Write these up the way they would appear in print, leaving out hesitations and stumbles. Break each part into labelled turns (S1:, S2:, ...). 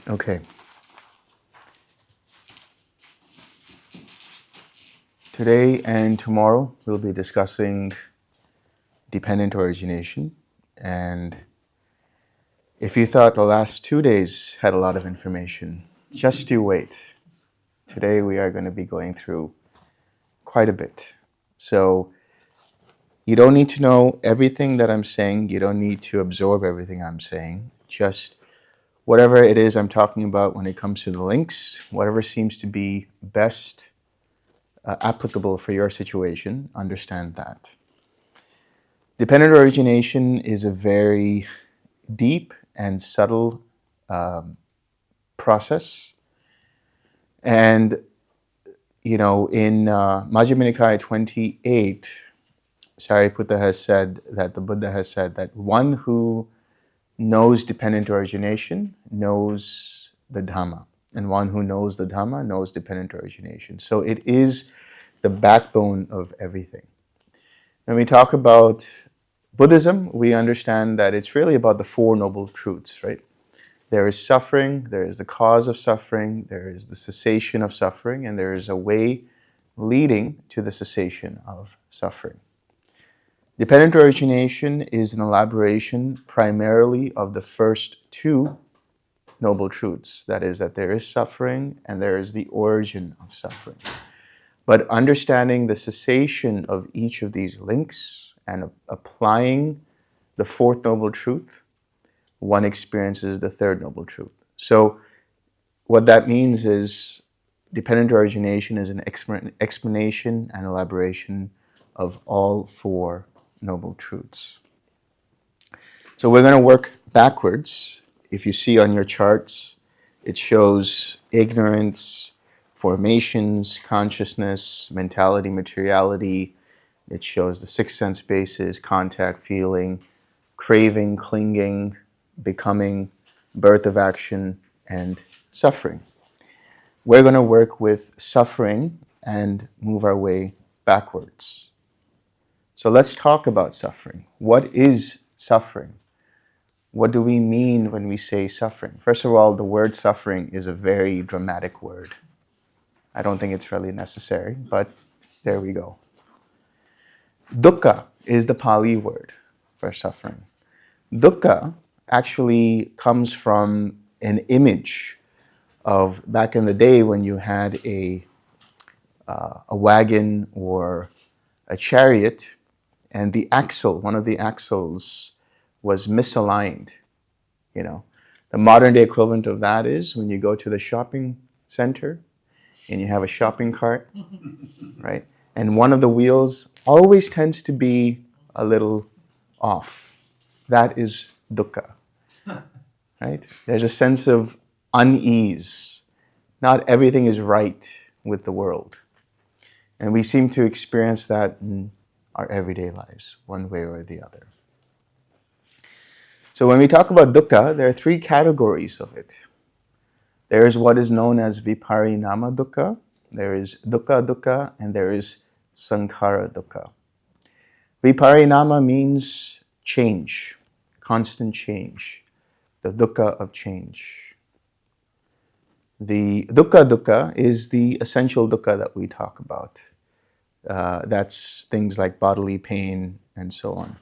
S1: Okay. Today and tomorrow we'll be discussing dependent origination. And if you thought the last 2 days had a lot of information, just you wait. Today we are going to be going through quite a bit. So you don't need to know everything that I'm saying. You don't need to absorb everything I'm saying. Just whatever it is I'm talking about when it comes to the links, whatever seems to be best applicable for your situation, understand that. Dependent origination is a very deep and subtle process. And, in Majjhima Nikaya 28, Sariputta has said that the Buddha has said that one who knows dependent origination knows the Dhamma. And one who knows the Dhamma knows dependent origination. So it is the backbone of everything. When we talk about Buddhism, we understand that it's really about the Four Noble Truths, right? There is suffering, there is the cause of suffering, there is the cessation of suffering, and there is a way leading to the cessation of suffering. Dependent origination is an elaboration primarily of the first two Noble Truths. That is, that there is suffering and there is the origin of suffering. But understanding the cessation of each of these links and applying the fourth Noble Truth, one experiences the third Noble Truth. So what that means is dependent origination is an explanation and elaboration of all four Noble Truths. So we're going to work backwards. If you see on your charts, it shows ignorance, formations, consciousness, mentality, materiality. It shows the six sense bases, contact, feeling, craving, clinging, becoming, birth of action, and suffering. We're going to work with suffering and move our way backwards. So let's talk about suffering. What is suffering? What do we mean when we say suffering? First of all, the word suffering is a very dramatic word. I don't think it's really necessary, but there we go. Dukkha is the Pali word for suffering. Dukkha actually comes from an image of back in the day when you had a wagon or a chariot and the axle, one of the axles was misaligned. The modern day equivalent of that is when you go to the shopping center and you have a shopping cart, right? And one of the wheels always tends to be a little off. That is dukkha, right? There's a sense of unease. Not everything is right with the world. And we seem to experience that in our everyday lives, one way or the other. So when we talk about dukkha, there are three categories of it. There is what is known as viparinama dukkha, there is dukkha dukkha, and there is sankhara dukkha. Viparinama means change, constant change, the dukkha of change. The dukkha dukkha is the essential dukkha that we talk about. That's things like bodily pain and so on.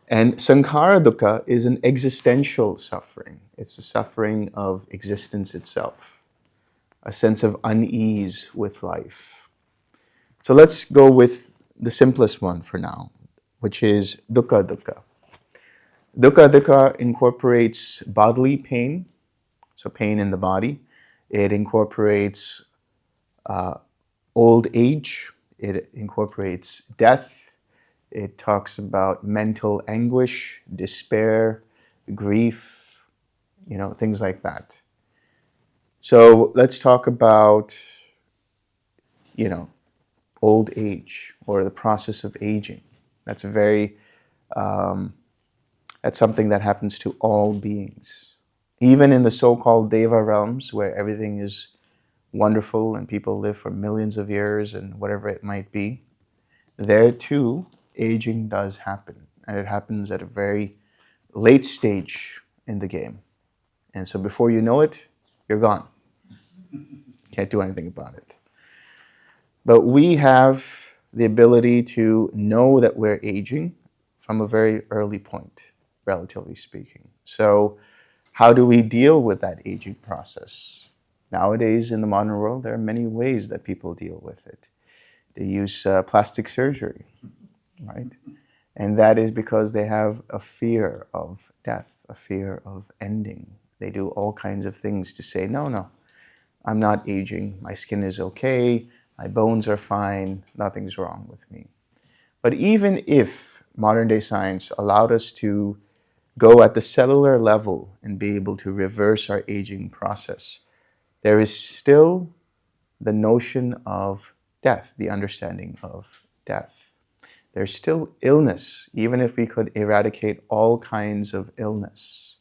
S1: And sankhara dukkha is an existential suffering. It's the suffering of existence itself, a sense of unease with life. So let's go with the simplest one for now, which is dukkha dukkha. Dukkha dukkha incorporates bodily pain, so pain in the body. It incorporates old age. It incorporates death. It talks about mental anguish, despair, grief, things like that. So let's talk about, old age or the process of aging. That's that's something that happens to all beings. Even in the so-called Deva realms where everything is wonderful and people live for millions of years and whatever it might be, there too, aging does happen. And it happens at a very late stage in the game. And so before you know it, you're gone. Can't do anything about it. But we have the ability to know that we're aging from a very early point, relatively speaking. So how do we deal with that aging process? Nowadays in the modern world, there are many ways that people deal with it. They use plastic surgery, right? And that is because they have a fear of death, a fear of ending. They do all kinds of things to say, no, I'm not aging. My skin is okay. My bones are fine. Nothing's wrong with me. But even if modern day science allowed us to go at the cellular level and be able to reverse our aging process, there is still the notion of death, the understanding of death. There's still illness, even if we could eradicate all kinds of illness.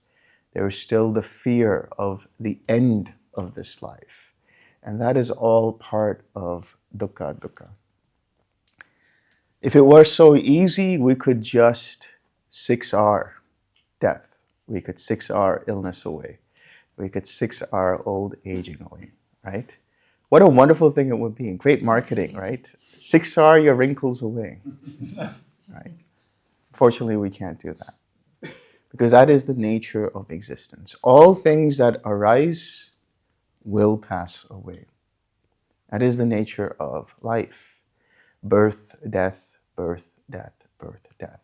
S1: There is still the fear of the end of this life. And that is all part of dukkha. If it were so easy, we could just 6R death. We could 6R illness away. We could 6R old aging away, right? What a wonderful thing it would be. Great marketing, right? 6R your wrinkles away, right? Fortunately, we can't do that because that is the nature of existence. All things that arise will pass away. That is the nature of life. Birth, death, birth, death, birth, death.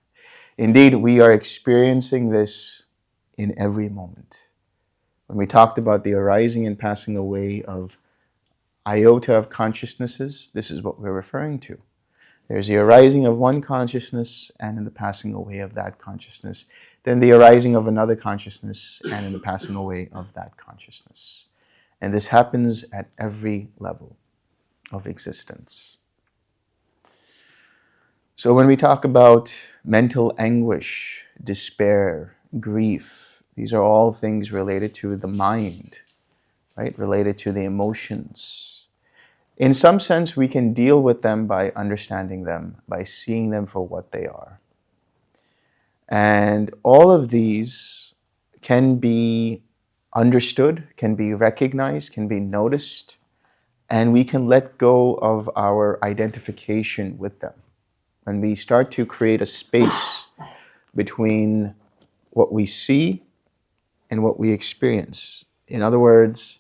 S1: Indeed, we are experiencing this in every moment. When we talked about the arising and passing away of iota of consciousnesses, this is what we're referring to. There's the arising of one consciousness and in the passing away of that consciousness. Then the arising of another consciousness and in the passing away of that consciousness. And this happens at every level of existence. So when we talk about mental anguish, despair, grief, these are all things related to the mind, right? Related to the emotions. In some sense, we can deal with them by understanding them, by seeing them for what they are. And all of these can be understood, can be recognized, can be noticed, and we can let go of our identification with them. When we start to create a space between what we see and what we experience. In other words,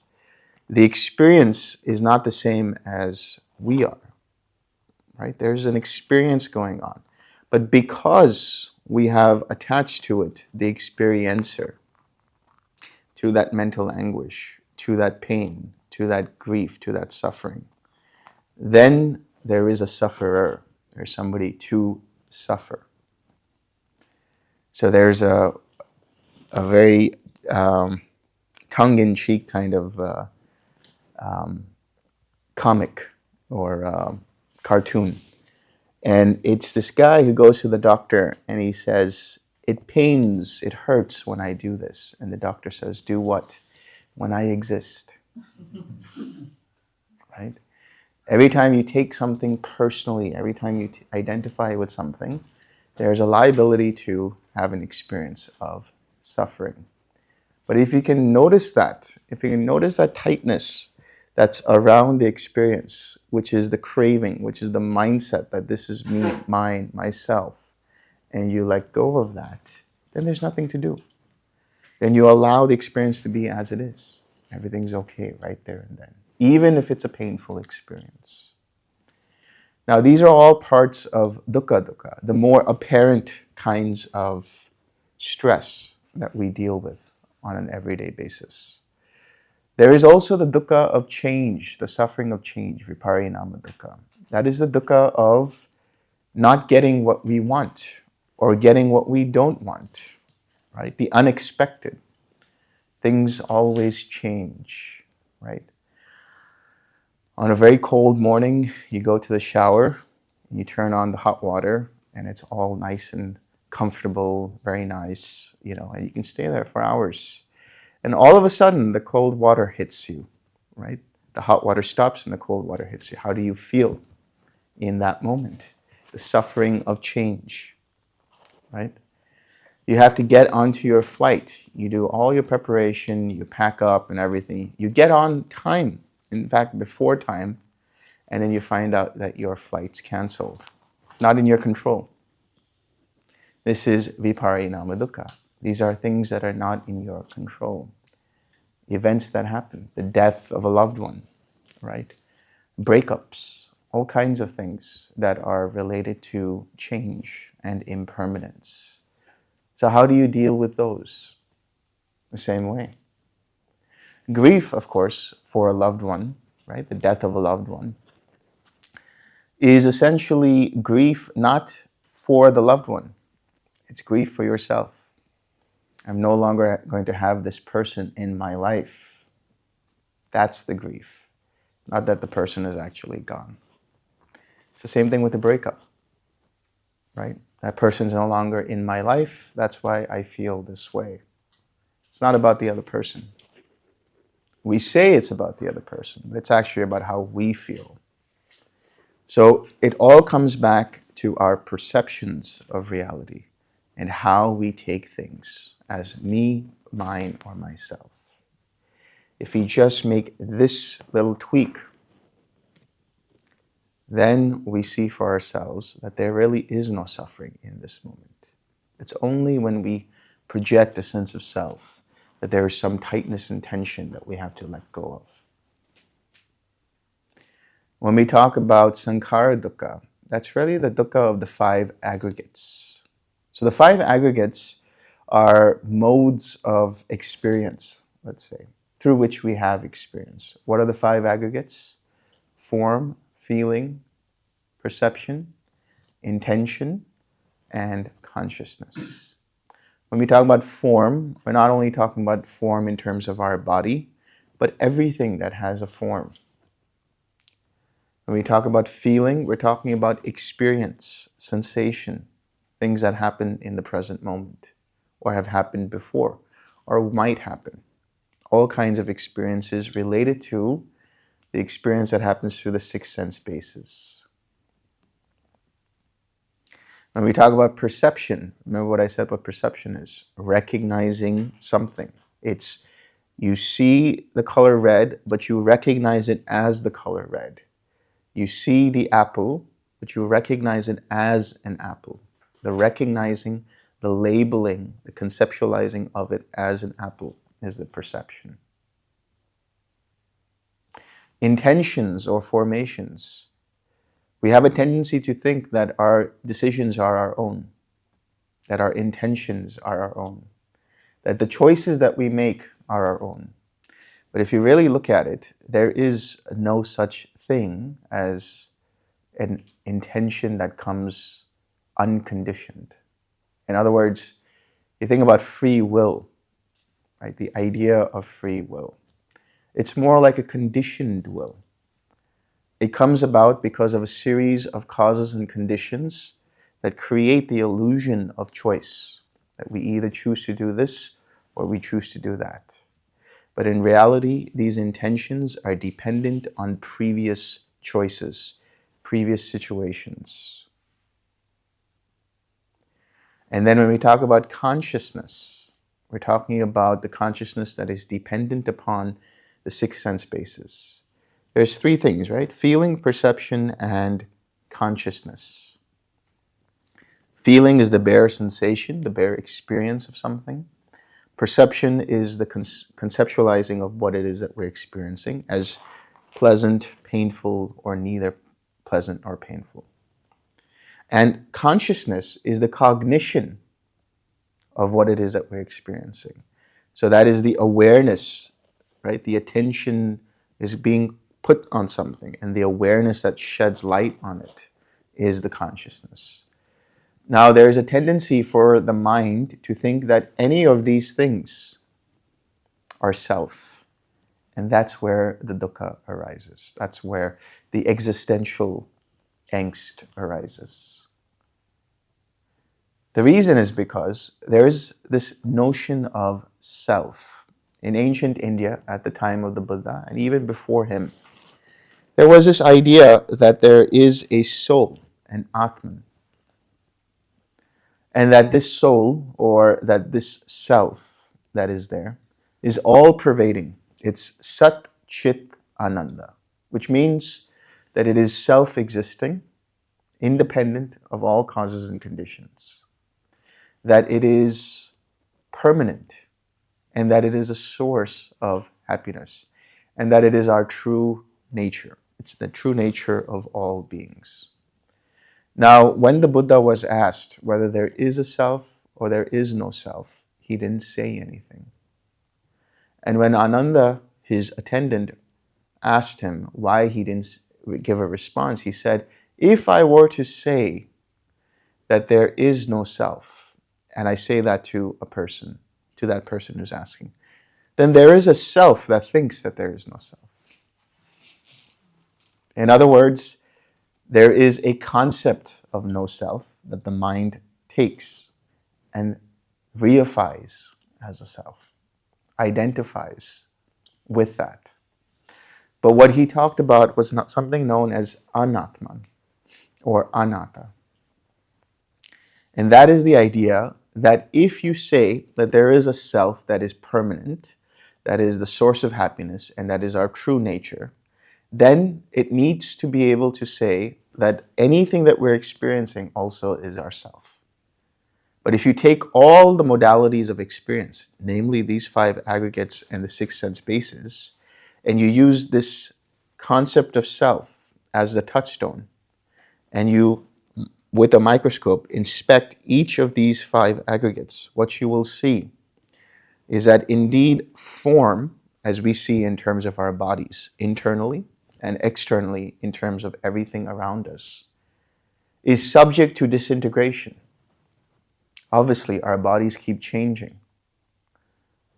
S1: the experience is not the same as we are, right? There's an experience going on. But because we have attached to it the experiencer, to that mental anguish, to that pain, to that grief, to that suffering, then there is a sufferer. There's somebody to suffer. So there's a very tongue-in-cheek kind of comic or cartoon. And it's this guy who goes to the doctor and he says, it pains, it hurts when I do this. And the doctor says, do what? When I exist. Right? Every time you take something personally, every time you identify with something, there's a liability to have an experience of suffering. But if you can notice that, if you can notice that tightness that's around the experience, which is the craving, which is the mindset that this is me, mine, myself, and you let go of that, then there's nothing to do. Then you allow the experience to be as it is. Everything's okay right there and then, even if it's a painful experience. Now, these are all parts of dukkha, the more apparent kinds of stress that we deal with on an everyday basis. There is also the dukkha of change, the suffering of change, viparinama dukkha. That is the dukkha of not getting what we want or getting what we don't want, right? The unexpected. Things always change, right? On a very cold morning, you go to the shower, and you turn on the hot water, and it's all nice and comfortable, very nice, and you can stay there for hours. And all of a sudden, the cold water hits you, right? The hot water stops and the cold water hits you. How do you feel in that moment? The suffering of change, right? You have to get onto your flight. You do all your preparation, you pack up and everything. You get on time, in fact, before time, and then you find out that your flight's canceled. Not in your control. This is viparinama dukkha. These are things that are not in your control. Events that happen, the death of a loved one, right? Breakups, all kinds of things that are related to change and impermanence. So how do you deal with those? The same way. Grief, of course, for a loved one, right? The death of a loved one, is essentially grief not for the loved one. It's grief for yourself. I'm no longer going to have this person in my life. That's the grief. Not that the person is actually gone. It's the same thing with the breakup, right? That person's no longer in my life. That's why I feel this way. It's not about the other person. We say it's about the other person, but it's actually about how we feel. So it all comes back to our perceptions of reality and how we take things as me, mine, or myself. If we just make this little tweak, then we see for ourselves that there really is no suffering in this moment. It's only when we project a sense of self that there is some tightness and tension that we have to let go of. When we talk about sankhara dukkha, that's really the dukkha of the 5 aggregates. So the 5 aggregates are modes of experience, let's say, through which we have experience. What are the 5 aggregates? Form, feeling, perception, intention, and consciousness. When we talk about form, we're not only talking about form in terms of our body, but everything that has a form. When we talk about feeling, we're talking about experience, sensation, things that happen in the present moment, or have happened before, or might happen. All kinds of experiences related to the experience that happens through the 6 sense bases. When we talk about perception, remember what I said what perception is? Recognizing something. It's you see the color red, but you recognize it as the color red. You see the apple, but you recognize it as an apple. The recognizing, the labeling, the conceptualizing of it as an apple is the perception. Intentions or formations. We have a tendency to think that our decisions are our own, that our intentions are our own, that the choices that we make are our own. But if you really look at it, there is no such thing as an intention that comes unconditioned. In other words, you think about free will, right? The idea of free will. It's more like a conditioned will. It comes about because of a series of causes and conditions that create the illusion of choice, that we either choose to do this or we choose to do that. But in reality, these intentions are dependent on previous choices, previous situations. And then when we talk about consciousness, we're talking about the consciousness that is dependent upon the 6 sense bases. There's 3 things, right? Feeling, perception, and consciousness. Feeling is the bare sensation, the bare experience of something. Perception is the conceptualizing of what it is that we're experiencing as pleasant, painful, or neither pleasant or painful. And consciousness is the cognition of what it is that we're experiencing. So that is the awareness, right? The attention is being put on something, and the awareness that sheds light on it is the consciousness. Now, there's a tendency for the mind to think that any of these things are self, and that's where the dukkha arises. That's where the existential angst arises. The reason is because there is this notion of self. In ancient India, at the time of the Buddha, and even before him, there was this idea that there is a soul, an Atman. And that this soul, or that this self that is there, is all pervading. It's Sat Chit Ananda, which means that it is self-existing, independent of all causes and conditions, that it is permanent, and that it is a source of happiness, and that it is our true nature. It's the true nature of all beings. Now, when the Buddha was asked whether there is a self or there is no self, he didn't say anything. And when Ananda, his attendant, asked him why he didn't give a response, he said, if I were to say that there is no self, and I say that to a person, to that person who's asking, then there is a self that thinks that there is no self. In other words, there is a concept of no self that the mind takes and reifies as a self, identifies with that. But what he talked about was not something known as anatman or anatta. And that is the idea that if you say that there is a self that is permanent, that is the source of happiness, and that is our true nature, then it needs to be able to say that anything that we're experiencing also is ourself. But if you take all the modalities of experience, namely these 5 aggregates and the 6 sense bases, and you use this concept of self as the touchstone, and you, with a microscope, inspect each of these 5 aggregates, what you will see is that indeed form, as we see in terms of our bodies, internally and externally in terms of everything around us, is subject to disintegration. Obviously, our bodies keep changing.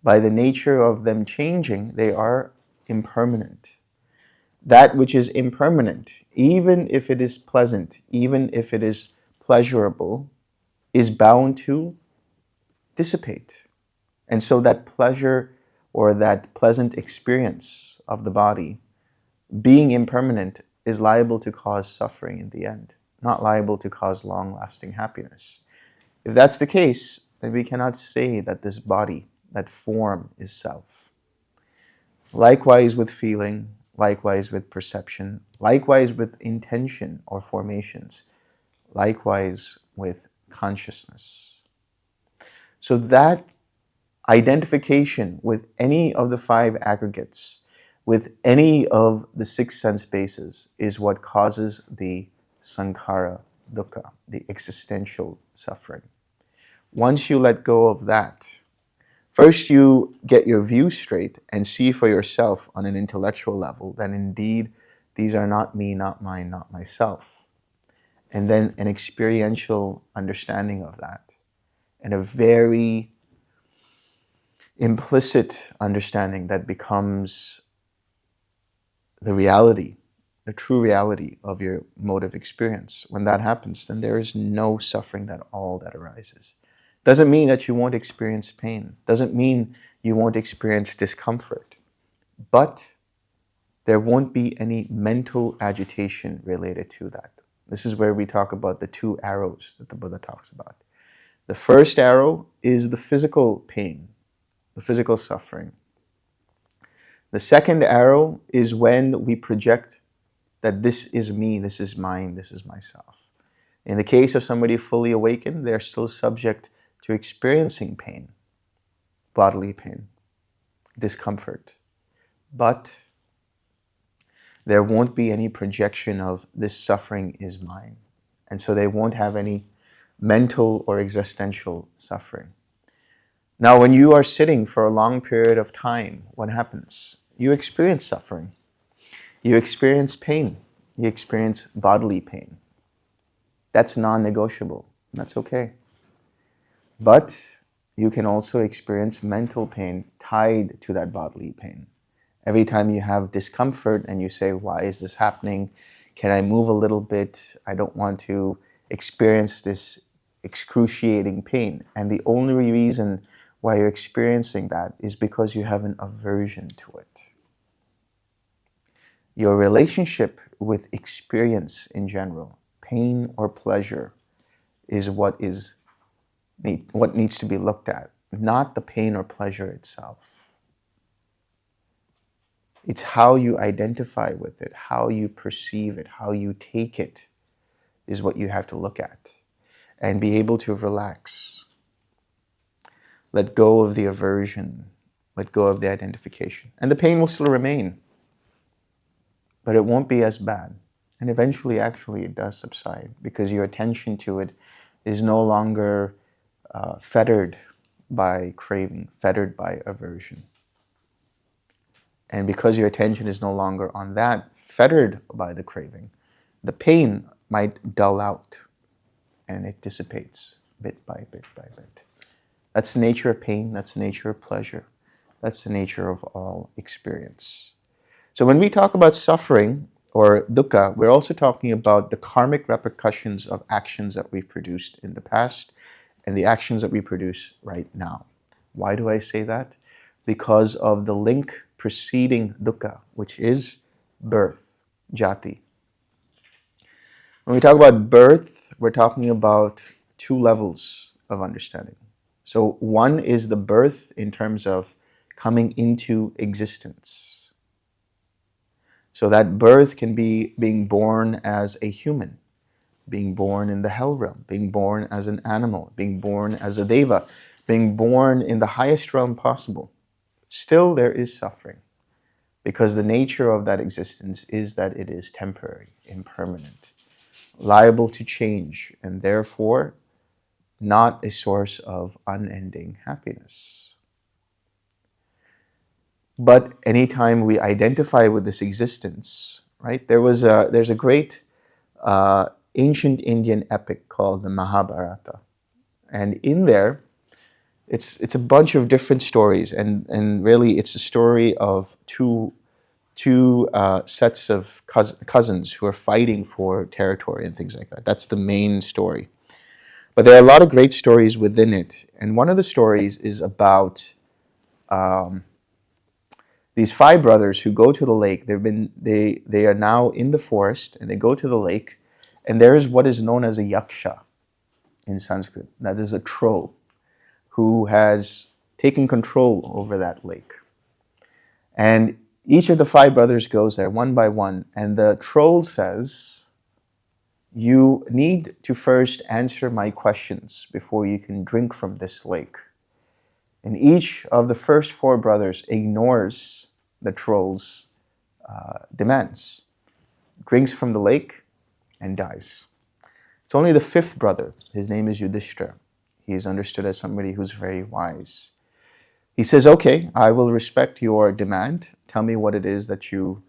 S1: By the nature of them changing, they are impermanent. That which is impermanent, even if it is pleasant, even if it is pleasurable, is bound to dissipate. And so that pleasure or that pleasant experience of the body, being impermanent, is liable to cause suffering in the end, not liable to cause long-lasting happiness. If that's the case, then we cannot say that this body, that form, is self. Likewise with feeling, likewise with perception, likewise with intention or formations, likewise with consciousness. So that identification with any of the 5 aggregates, with any of the 6 sense bases, is what causes the sankhara dukkha, the existential suffering. Once you let go of that, first you get your view straight and see for yourself on an intellectual level that indeed these are not me, not mine, not myself. And then an experiential understanding of that, and a very implicit understanding that becomes the reality, the true reality of your mode of experience. When that happens, then there is no suffering at all that arises. Doesn't mean that you won't experience pain. Doesn't mean you won't experience discomfort. But there won't be any mental agitation related to that. This is where we talk about the 2 arrows that the Buddha talks about. The first arrow is the physical pain, the physical suffering. The second arrow is when we project that this is me, this is mine, this is myself. In the case of somebody fully awakened, they're still subject to experiencing pain, bodily pain, discomfort. But there won't be any projection of this suffering is mine. And so they won't have any mental or existential suffering. Now, when you are sitting for a long period of time, what happens? You experience suffering. You experience pain. You experience bodily pain. That's non-negotiable. That's okay. But you can also experience mental pain tied to that bodily pain. Every time you have discomfort and you say, why is this happening? Can I move a little bit? I don't want to experience this excruciating pain. And the only reason why you're experiencing that is because you have an aversion to it. Your relationship with experience in general, pain or pleasure, is what is what needs to be looked at, not the pain or pleasure itself. It's how you identify with it, how you perceive it, how you take it is what you have to look at and be able to relax. Let go of the aversion, let go of the identification. And the pain will still remain, but it won't be as bad. And eventually, actually, it does subside because your attention to it is no longer fettered by craving, fettered by aversion. And because your attention is no longer on that, fettered by the craving, the pain might dull out and it dissipates bit by bit by bit. That's the nature of pain, that's the nature of pleasure, that's the nature of all experience. So when we talk about suffering or dukkha, we're also talking about the karmic repercussions of actions that we've produced in the past and the actions that we produce right now. Why do I say that? Because of the link preceding dukkha, which is birth, jati. When we talk about birth, we're talking about two levels of understanding. So one is the birth in terms of coming into existence. So that birth can be being born as a human, being born in the hell realm, being born as an animal, being born as a deva, being born in the highest realm possible. Still there is suffering because the nature of that existence is that it is temporary, impermanent, liable to change, and therefore not a source of unending happiness. But anytime we identify with this existence, right? There's a great ancient Indian epic called the Mahabharata, and in there, it's a bunch of different stories, and really it's a story of two sets of cousins who are fighting for territory and things like that. That's the main story. But there are a lot of great stories within it, and one of the stories is about these five brothers who go to the lake. They are now in the forest, and they go to the lake, and there is what is known as a yaksha in Sanskrit. That is a troll who has taken control over that lake. And each of the five brothers goes there one by one, and the troll says, "You need to first answer my questions before you can drink from this lake." And each of the first four brothers ignores the troll's demands, drinks from the lake, and dies. It's only the fifth brother, his name is Yudhishthira. He is understood as somebody who's very wise. He says, "Okay, I will respect your demand. Tell me what it is that you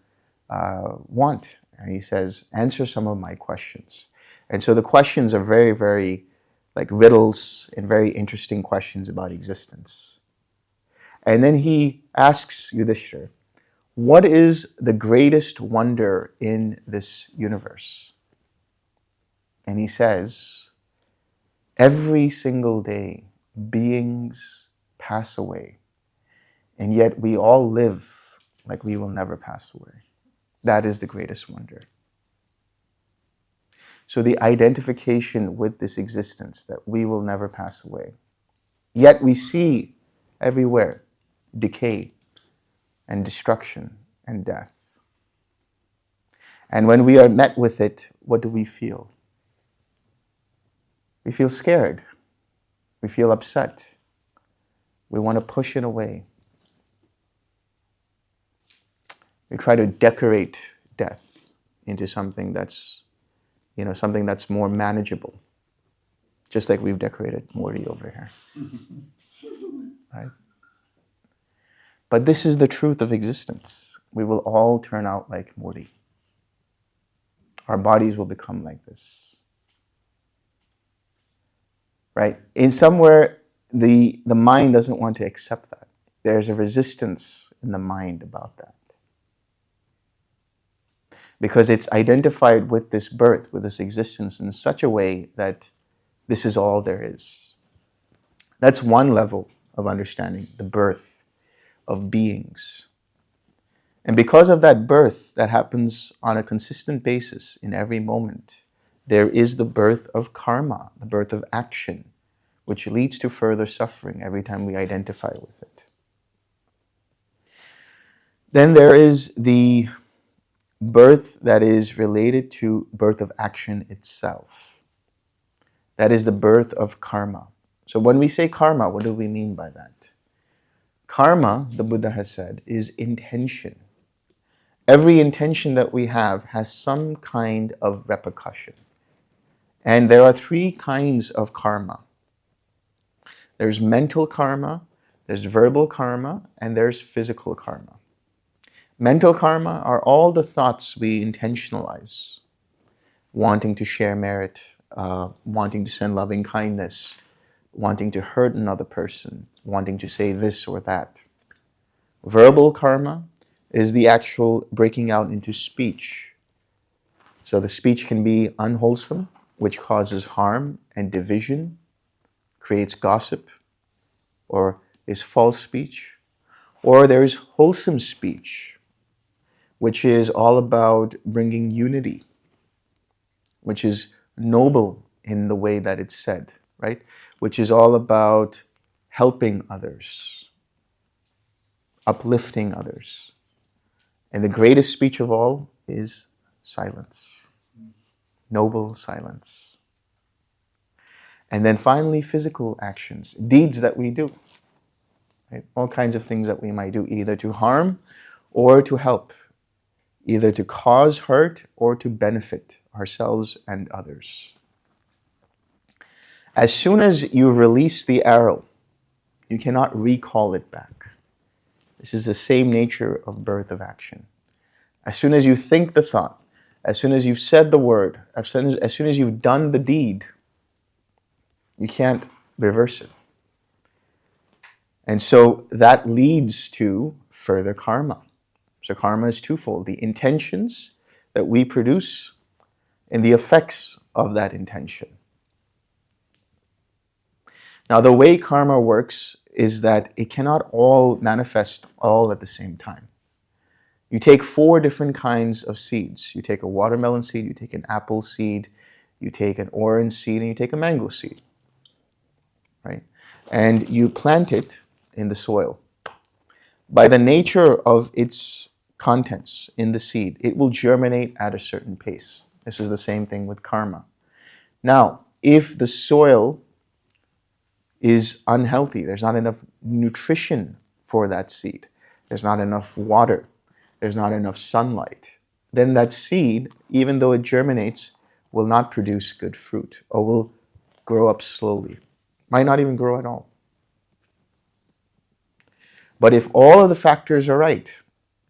S1: want." And he says, "Answer some of my questions." And so the questions are very, very like riddles and very interesting questions about existence. And then he asks Yudhishthira, "What is the greatest wonder in this universe?" And he says, "Every single day, beings pass away, and yet we all live like we will never pass away. That is the greatest wonder." So the identification with this existence, that we will never pass away. Yet we see everywhere decay and destruction and death. And when we are met with it, what do we feel? We feel scared. We feel upset. We want to push it away. We try to decorate death into something that's, something that's more manageable. Just like we've decorated Morty over here. Right? But this is the truth of existence. We will all turn out like Morty. Our bodies will become like this. Right? In somewhere, the mind doesn't want to accept that. There's a resistance in the mind about that. Because it's identified with this birth, with this existence in such a way that this is all there is. That's one level of understanding, the birth of beings. And because of that birth that happens on a consistent basis in every moment, there is the birth of karma, the birth of action, which leads to further suffering every time we identify with it. Then there is the birth that is related to birth of action itself. That is the birth of karma. So when we say karma, what do we mean by that? Karma, the Buddha has said, is intention. Every intention that we have has some kind of repercussion. And there are three kinds of karma. There's mental karma, there's verbal karma, and there's physical karma. Mental karma are all the thoughts we intentionalize. Wanting to share merit, wanting to send loving kindness, wanting to hurt another person, wanting to say this or that. Verbal karma is the actual breaking out into speech. So the speech can be unwholesome, which causes harm and division, creates gossip, or is false speech. Or there is wholesome speech, which is all about bringing unity, which is noble in the way that it's said, right? Which is all about helping others, uplifting others. And the greatest speech of all is silence, noble silence. And then finally, physical actions, deeds that we do, right? All kinds of things that we might do, either to harm or to help, either to cause hurt or to benefit ourselves and others. As soon as you release the arrow, you cannot recall it back. This is the same nature of birth of action. As soon as you think the thought, as soon as you've said the word, as soon as you've done the deed, you can't reverse it. And so that leads to further karma. So karma is twofold: the intentions that we produce and the effects of that intention. Now, the way karma works is that it cannot all manifest all at the same time. You take 4 different kinds of seeds. You take a watermelon seed, you take an apple seed, you take an orange seed, and you take a mango seed, right? And you plant it in the soil. By the nature of its contents in the seed, it will germinate at a certain pace. This is the same thing with karma. Now, if the soil is unhealthy, there's not enough nutrition for that seed, there's not enough water, there's not enough sunlight, then that seed, even though it germinates, will not produce good fruit or will grow up slowly. Might not even grow at all. But if all of the factors are right,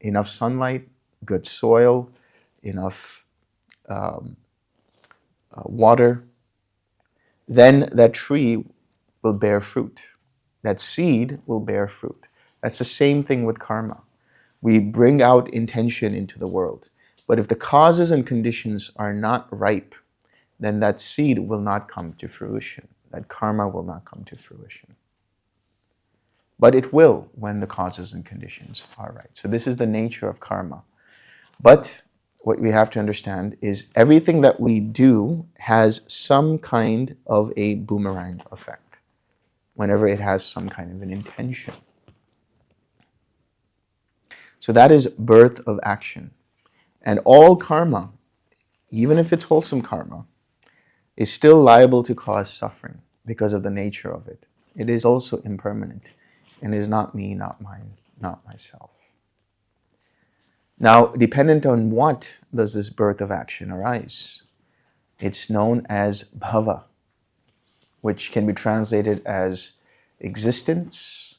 S1: enough sunlight, good soil, enough water, then that tree will bear fruit. That seed will bear fruit. That's the same thing with karma. We bring out intention into the world. But if the causes and conditions are not ripe, then that seed will not come to fruition. That karma will not come to fruition. But it will when the causes and conditions are right. So this is the nature of karma. But what we have to understand is everything that we do has some kind of a boomerang effect whenever it has some kind of an intention. So that is birth of action. And all karma, even if it's wholesome karma, is still liable to cause suffering because of the nature of it. It is also impermanent and is not me, not mine, not myself. Now, dependent on what does this birth of action arise? It's known as bhava, which can be translated as existence,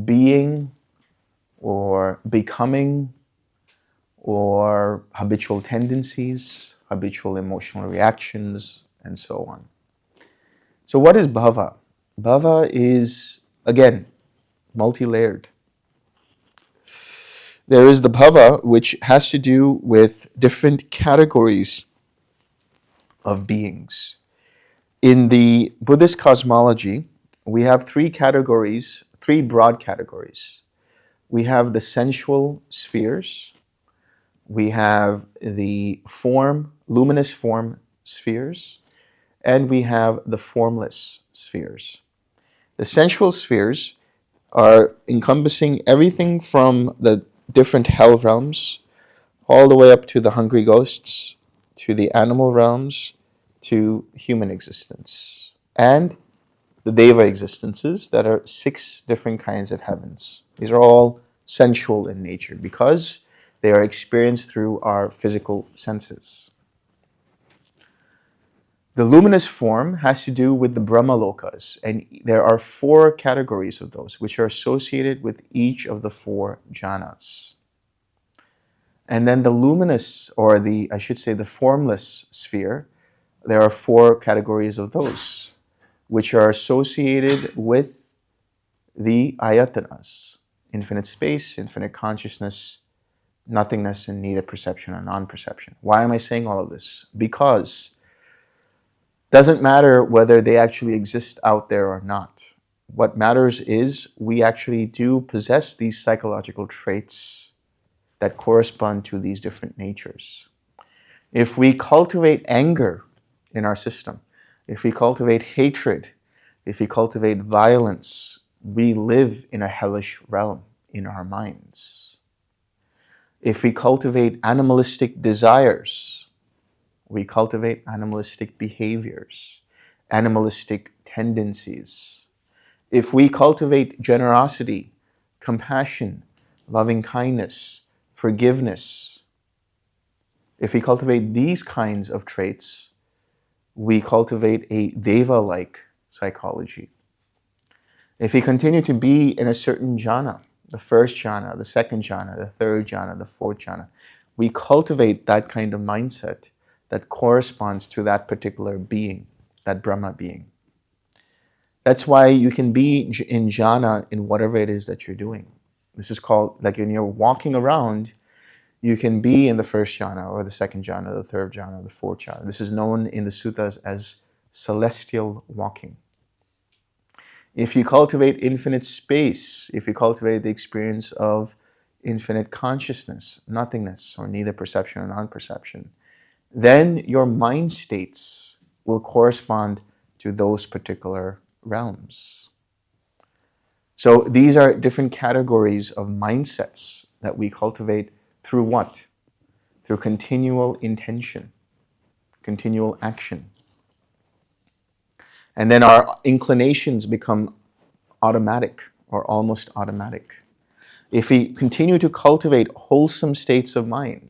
S1: being, or becoming, or habitual tendencies, habitual emotional reactions, and so on. So what is bhava? Bhava is, again, multi-layered. There is the bhava, which has to do with different categories of beings. In the Buddhist cosmology, we have 3 categories, 3 broad categories. We have the sensual spheres, we have the luminous form spheres, and we have the formless spheres. The sensual spheres are encompassing everything from the different hell realms all the way up to the hungry ghosts, to the animal realms, to human existence, and the deva existences that are 6 different kinds of heavens. These are all sensual in nature because they are experienced through our physical senses. The luminous form has to do with the Brahmalokas, and there are 4 categories of those, which are associated with each of the 4 jhanas. And then the luminous, or I should say the formless sphere, there are 4 categories of those, which are associated with the ayatanas: infinite space, infinite consciousness, nothingness, and neither perception or non-perception. Why am I saying all of this? Because doesn't matter whether they actually exist out there or not. What matters is we actually do possess these psychological traits that correspond to these different natures. If we cultivate anger in our system, if we cultivate hatred, if we cultivate violence, we live in a hellish realm in our minds. If we cultivate animalistic desires, we cultivate animalistic behaviors, animalistic tendencies. If we cultivate generosity, compassion, loving kindness, forgiveness, if we cultivate these kinds of traits, we cultivate a deva-like psychology. If we continue to be in a certain jhana, the first jhana, the second jhana, the third jhana, the fourth jhana, we cultivate that kind of mindset that corresponds to that particular being, that Brahma being. That's why you can be in jhana in whatever it is that you're doing. This is called, like when you're walking around, you can be in the first jhana or the second jhana, the third jhana, the fourth jhana. This is known in the suttas as celestial walking. If you cultivate infinite space, if you cultivate the experience of infinite consciousness, nothingness, or neither perception or non-perception, then your mind states will correspond to those particular realms. So these are different categories of mindsets that we cultivate through what? Through continual intention, continual action. And then our inclinations become automatic or almost automatic. If we continue to cultivate wholesome states of mind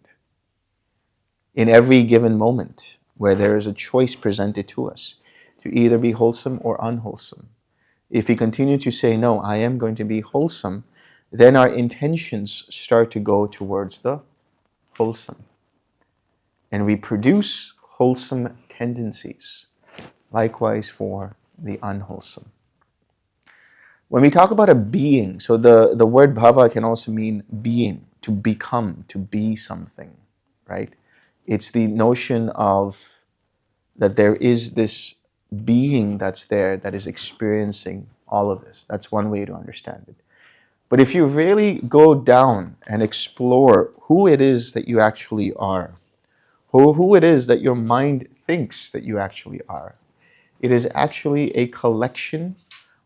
S1: in every given moment where there is a choice presented to us to either be wholesome or unwholesome, if we continue to say, no, I am going to be wholesome, then our intentions start to go towards the wholesome. And we produce wholesome tendencies, likewise for the unwholesome. When we talk about a being, so the word bhava can also mean being, to become, to be something, right? It's the notion of that there is this being that's there that is experiencing all of this. That's one way to understand it. But if you really go down and explore who it is that you actually are, who it is that your mind thinks that you actually are, it is actually a collection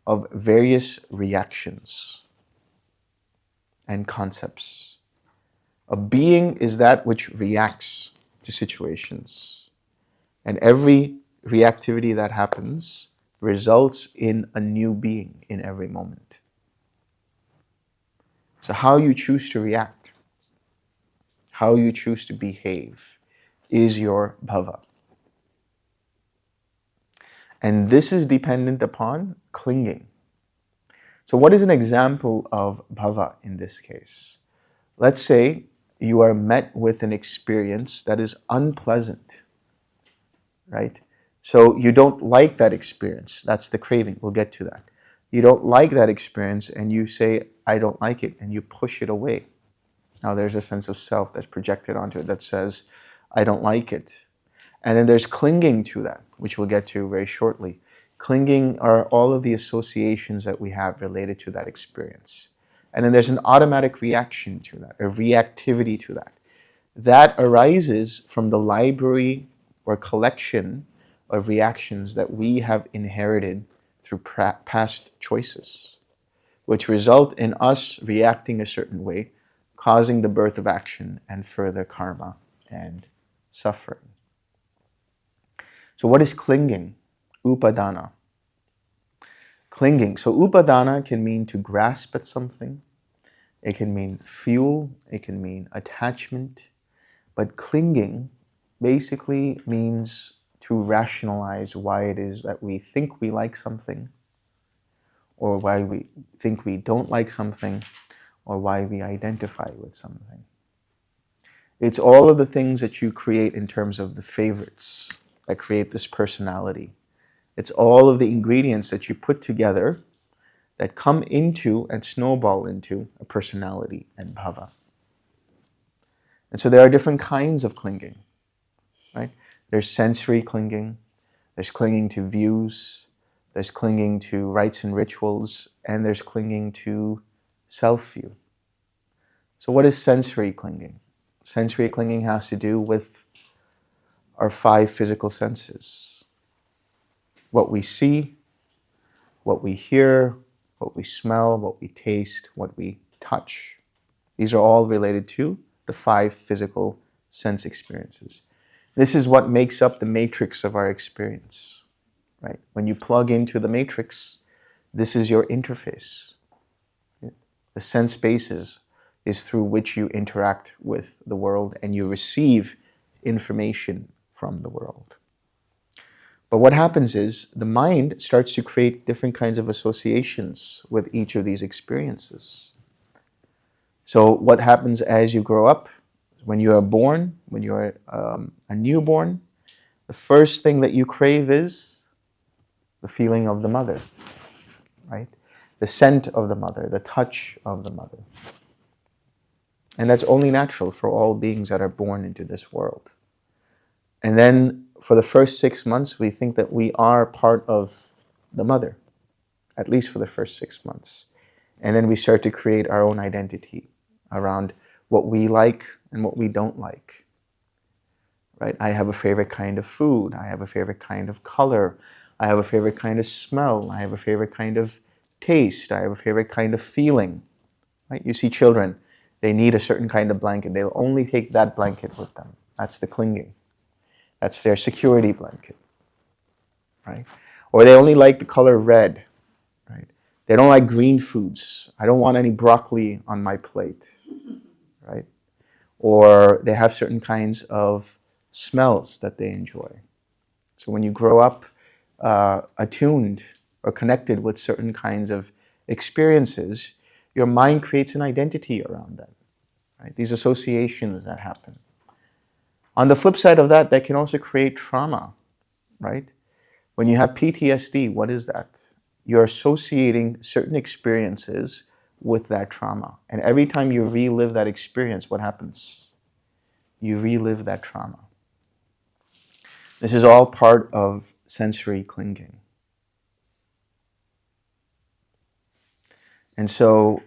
S1: of various reactions and concepts. A being is that which reacts to situations. And every reactivity that happens results in a new being in every moment. So how you choose to react, how you choose to behave is your bhava. And this is dependent upon clinging. So what is an example of bhava in this case? Let's say you are met with an experience that is unpleasant, right? So you don't like that experience. That's the craving. We'll get to that. You don't like that experience and you say, I don't like it, and you push it away. Now there's a sense of self that's projected onto it that says, I don't like it. And then there's clinging to that, which we'll get to very shortly. Clinging are all of the associations that we have related to that experience. And then there's an automatic reaction to that, a reactivity to that. That arises from the library or collection of reactions that we have inherited through past choices, which result in us reacting a certain way, causing the birth of action and further karma and suffering. So what is clinging? Upadana. Clinging. So upadana can mean to grasp at something. It can mean fuel. It can mean attachment. But clinging basically means to rationalize why it is that we think we like something, or why we think we don't like something, or why we identify with something. It's all of the things that you create in terms of the favorites that create this personality. It's all of the ingredients that you put together that come into and snowball into a personality and bhava. And so there are different kinds of clinging, right? There's sensory clinging, there's clinging to views, there's clinging to rites and rituals, and there's clinging to self-view. So what is sensory clinging? Sensory clinging has to do with our 5 physical senses. What we see, what we hear, what we smell, what we taste, what we touch. These are all related to the 5 physical sense experiences. This is what makes up the matrix of our experience, right? When you plug into the matrix, this is your interface. The sense basis is through which you interact with the world and you receive information from the world. But what happens is the mind starts to create different kinds of associations with each of these experiences. So what happens as you grow up? When you are born, when you are a newborn, the first thing that you crave is the feeling of the mother, right? The scent of the mother, the touch of the mother. And that's only natural for all beings that are born into this world. And then for the first 6 months, we think that we are part of the mother, at least for the first 6 months. And then we start to create our own identity around what we like and what we don't like. Right? I have a favorite kind of food. I have a favorite kind of color. I have a favorite kind of smell. I have a favorite kind of taste. I have a favorite kind of feeling. Right? You see children, they need a certain kind of blanket. They'll only take that blanket with them. That's the clinging. That's their security blanket. Right? Or they only like the color red. Right? They don't like green foods. I don't want any broccoli on my plate. Right? Or they have certain kinds of smells that they enjoy. So when you grow up attuned or connected with certain kinds of experiences, your mind creates an identity around them. Right? These associations that happen. On the flip side of that, that can also create trauma. Right? When you have PTSD, what is that? You're associating certain experiences with that trauma. And every time you relive that experience, what happens? You relive that trauma. This is all part of sensory clinging. And so,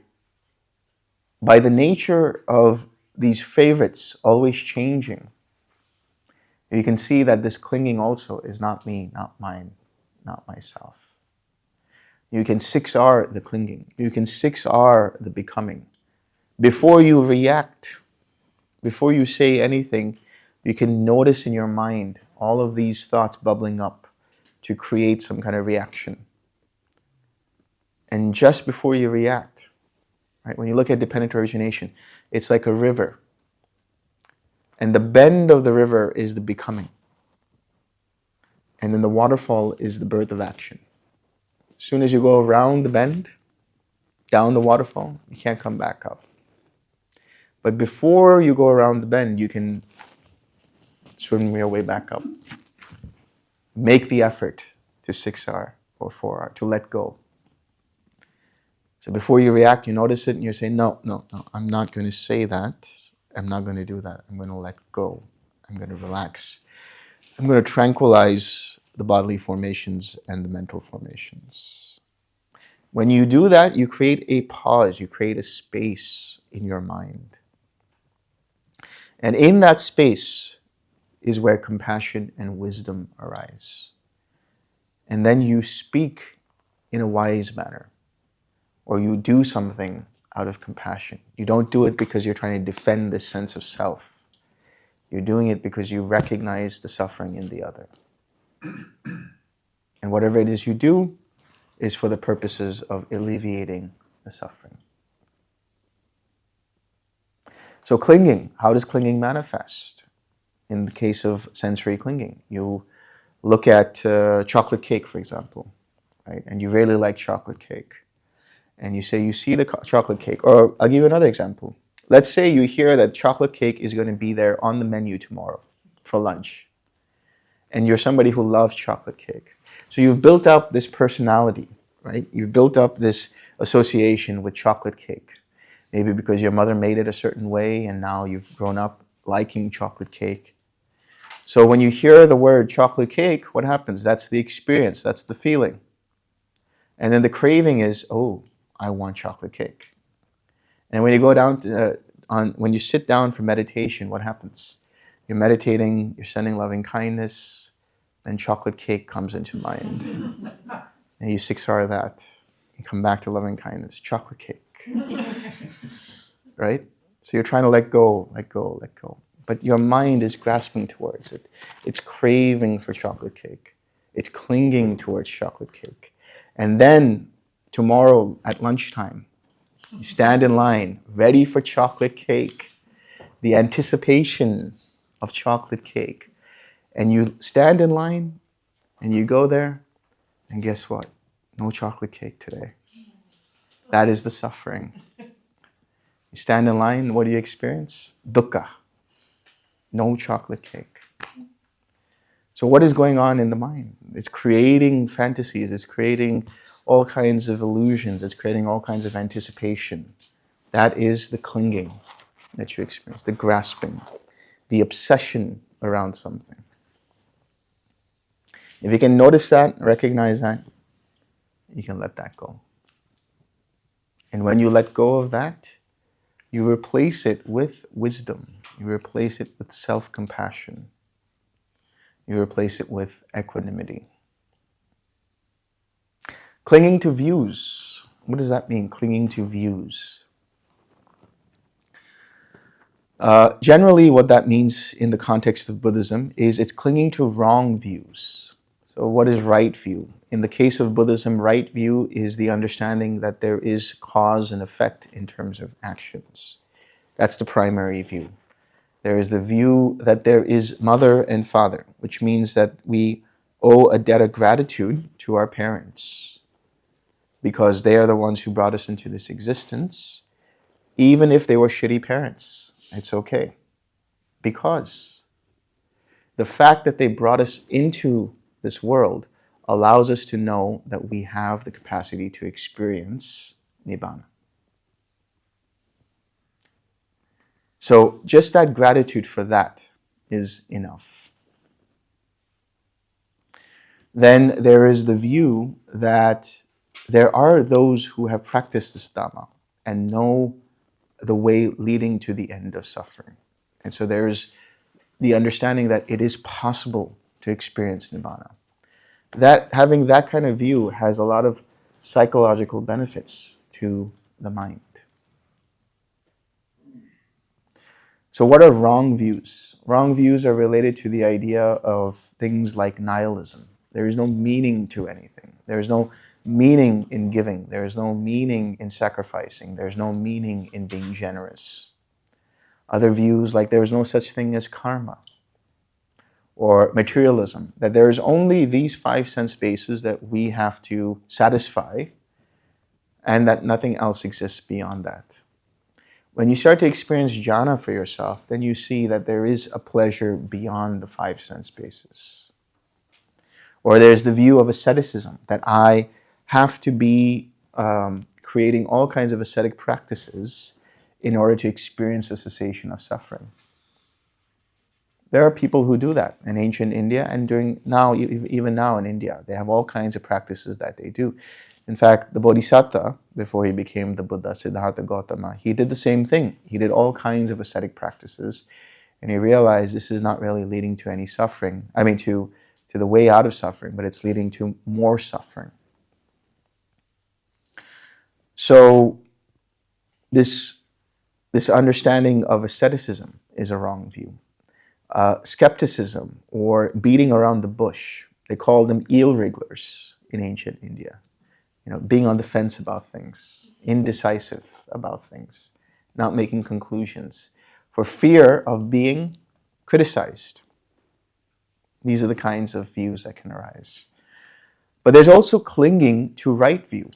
S1: by the nature of these favorites always changing, you can see that this clinging also is not me, not mine, not myself. You can 6R the clinging. You can 6R the becoming. Before you react, before you say anything, you can notice in your mind all of these thoughts bubbling up to create some kind of reaction. And just before you react, right, when you look at dependent origination, it's like a river. And the bend of the river is the becoming. And then the waterfall is the birth of action. As soon as you go around the bend, down the waterfall, you can't come back up. But before you go around the bend, you can swim your way back up. Make the effort to 6R or 4R, to let go. So before you react, you notice it and you say, no, I'm not going to say that. I'm not going to do that. I'm going to let go. I'm going to relax. I'm going to tranquilize the bodily formations and the mental formations. When you do that, you create a pause, you create a space in your mind. And in that space, is where compassion and wisdom arise. And then you speak in a wise manner, or you do something out of compassion. You don't do it because you're trying to defend this sense of self. You're doing it because you recognize the suffering in the other. And whatever it is you do is for the purposes of alleviating the suffering. So clinging, how does clinging manifest? In the case of sensory clinging, you look at chocolate cake, for example, right? And you really like chocolate cake. And you say you see the chocolate cake. Or I'll give you another example. Let's say you hear that chocolate cake is going to be there on the menu tomorrow for lunch. And you're somebody who loves chocolate cake. So you've built up this personality, right? You've built up this association with chocolate cake. Maybe because your mother made it a certain way and now you've grown up liking chocolate cake. So when you hear the word chocolate cake, what happens? That's the experience, that's the feeling. And then the craving is, oh, I want chocolate cake. And when you go down to, when you sit down for meditation, what happens? You're meditating, you're sending loving kindness, then chocolate cake comes into mind. And you siksar that. You come back to loving kindness, chocolate cake. Right? So you're trying to let go, let go, let go. But your mind is grasping towards it. It's craving for chocolate cake. It's clinging towards chocolate cake. And then tomorrow at lunchtime, you stand in line, ready for chocolate cake. The anticipation of chocolate cake. And you stand in line, and you go there, and guess what? No chocolate cake today. That is the suffering. You stand in line, what do you experience? Dukkha. No chocolate cake. So what is going on in the mind? It's creating fantasies. It's creating all kinds of illusions. It's creating all kinds of anticipation. That is the clinging that you experience, the grasping, the obsession around something. If you can notice that, recognize that, you can let that go. And when you let go of that, you replace it with wisdom. You replace it with self-compassion. You replace it with equanimity. Clinging to views. What does that mean, clinging to views? Generally, what that means in the context of Buddhism is it's clinging to wrong views. So what is right view? In the case of Buddhism, right view is the understanding that there is cause and effect in terms of actions. That's the primary view. There is the view that there is mother and father, which means that we owe a debt of gratitude to our parents because they are the ones who brought us into this existence. Even if they were shitty parents, it's okay. Because the fact that they brought us into this world allows us to know that we have the capacity to experience Nibbana. So just that gratitude for that is enough. Then there is the view that there are those who have practiced this Dhamma and know the way leading to the end of suffering. And so there's the understanding that it is possible to experience Nibbana. That having that kind of view has a lot of psychological benefits to the mind. So what are wrong views? Wrong views are related to the idea of things like nihilism. There is no meaning to anything. There is no meaning in giving. There is no meaning in sacrificing. There is no meaning in being generous. Other views like there is no such thing as karma or materialism, that there is only these 5 sense bases that we have to satisfy and that nothing else exists beyond that. When you start to experience jhana for yourself, then you see that there is a pleasure beyond the 5 sense bases. Or there's the view of asceticism, that I have to be creating all kinds of ascetic practices in order to experience the cessation of suffering. There are people who do that in ancient India and even now in India. They have all kinds of practices that they do. In fact, the Bodhisattva, before he became the Buddha, Siddhartha Gautama, he did the same thing. He did all kinds of ascetic practices. And you realize this is not really leading to any suffering. I mean, to the way out of suffering, but it's leading to more suffering. So this understanding of asceticism is a wrong view. Skepticism or beating around the bush, they called them eel wrigglers in ancient India. Being on the fence about things, indecisive about things, not making conclusions, for fear of being criticized. These are the kinds of views that can arise. But there's also clinging to right view,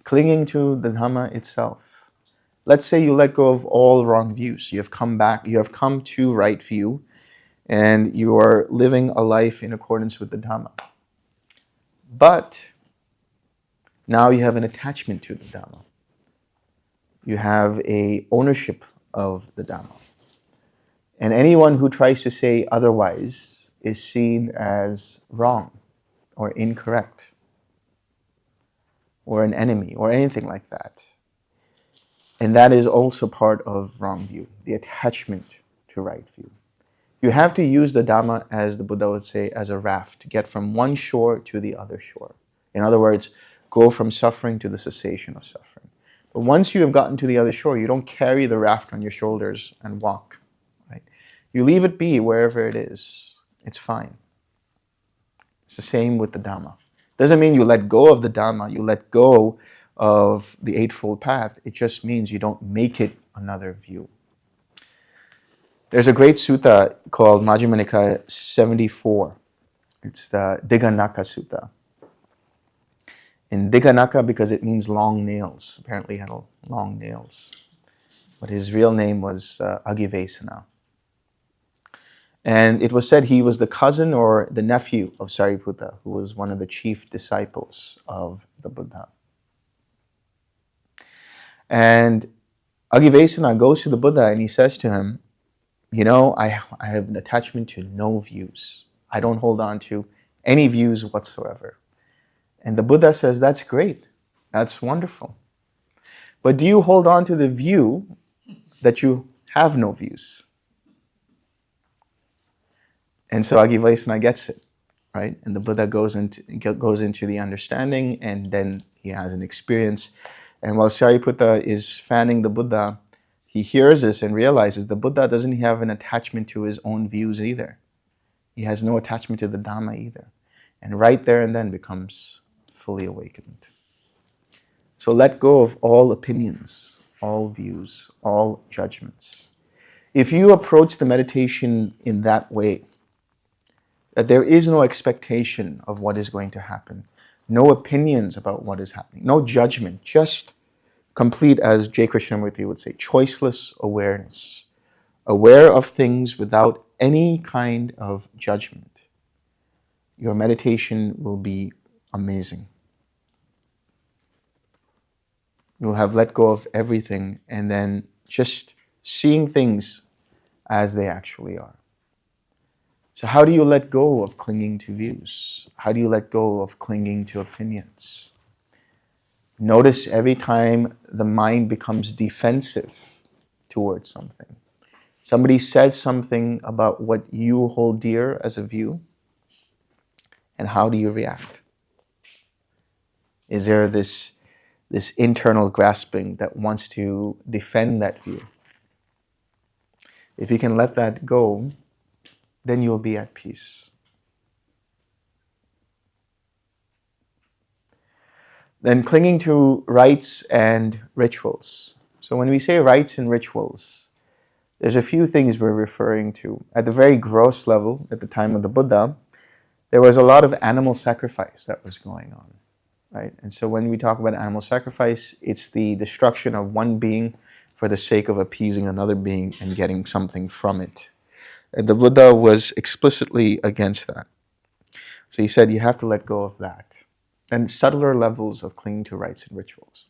S1: clinging to the Dhamma itself. Let's say you let go of all wrong views. You have come to right view, and you are living a life in accordance with the Dhamma. But now you have an attachment to the Dhamma. You have a ownership of the Dhamma. And anyone who tries to say otherwise is seen as wrong or incorrect or an enemy or anything like that. And that is also part of wrong view, the attachment to right view. You have to use the Dhamma, as the Buddha would say, as a raft to get from one shore to the other shore. In other words, go from suffering to the cessation of suffering. But once you have gotten to the other shore, you don't carry the raft on your shoulders and walk. Right? You leave it be wherever it is. It's fine. It's the same with the Dhamma. Doesn't mean you let go of the Dhamma, you let go of the Eightfold Path. It just means you don't make it another view. There's a great sutta called Majjhima Nikaya 74. It's the Dighanaka Sutta. In Dighanaka, because it means long nails. Apparently he had long nails. But his real name was Agivesana. And it was said he was the cousin or the nephew of Sariputta, who was one of the chief disciples of the Buddha. And Agivesana goes to the Buddha and he says to him, I have an attachment to no views. I don't hold on to any views whatsoever. And the Buddha says, that's great. That's wonderful. But do you hold on to the view that you have no views? And so Agivesana gets it, right? And the Buddha goes into the understanding, and then he has an experience. And while Sariputta is fanning the Buddha, he hears this and realizes the Buddha doesn't have an attachment to his own views either. He has no attachment to the Dhamma either. And right there and then becomes fully awakened. So let go of all opinions, all views, all judgments. If you approach the meditation in that way, that there is no expectation of what is going to happen, no opinions about what is happening, no judgment, just complete, as J. Krishnamurti would say, choiceless awareness, aware of things without any kind of judgment, your meditation will be amazing. You'll have let go of everything and then just seeing things as they actually are. So how do you let go of clinging to views? How do you let go of clinging to opinions? Notice every time the mind becomes defensive towards something. Somebody says something about what you hold dear as a view, and how do you react? Is there this internal grasping that wants to defend that view? If you can let that go, then you'll be at peace. Then clinging to rites and rituals. So when we say rites and rituals, there's a few things we're referring to. At the very gross level, at the time of the Buddha, there was a lot of animal sacrifice that was going on, right? And so when we talk about animal sacrifice, it's the destruction of one being for the sake of appeasing another being and getting something from it. And the Buddha was explicitly against that. So he said you have to let go of that. And subtler levels of clinging to rites and rituals.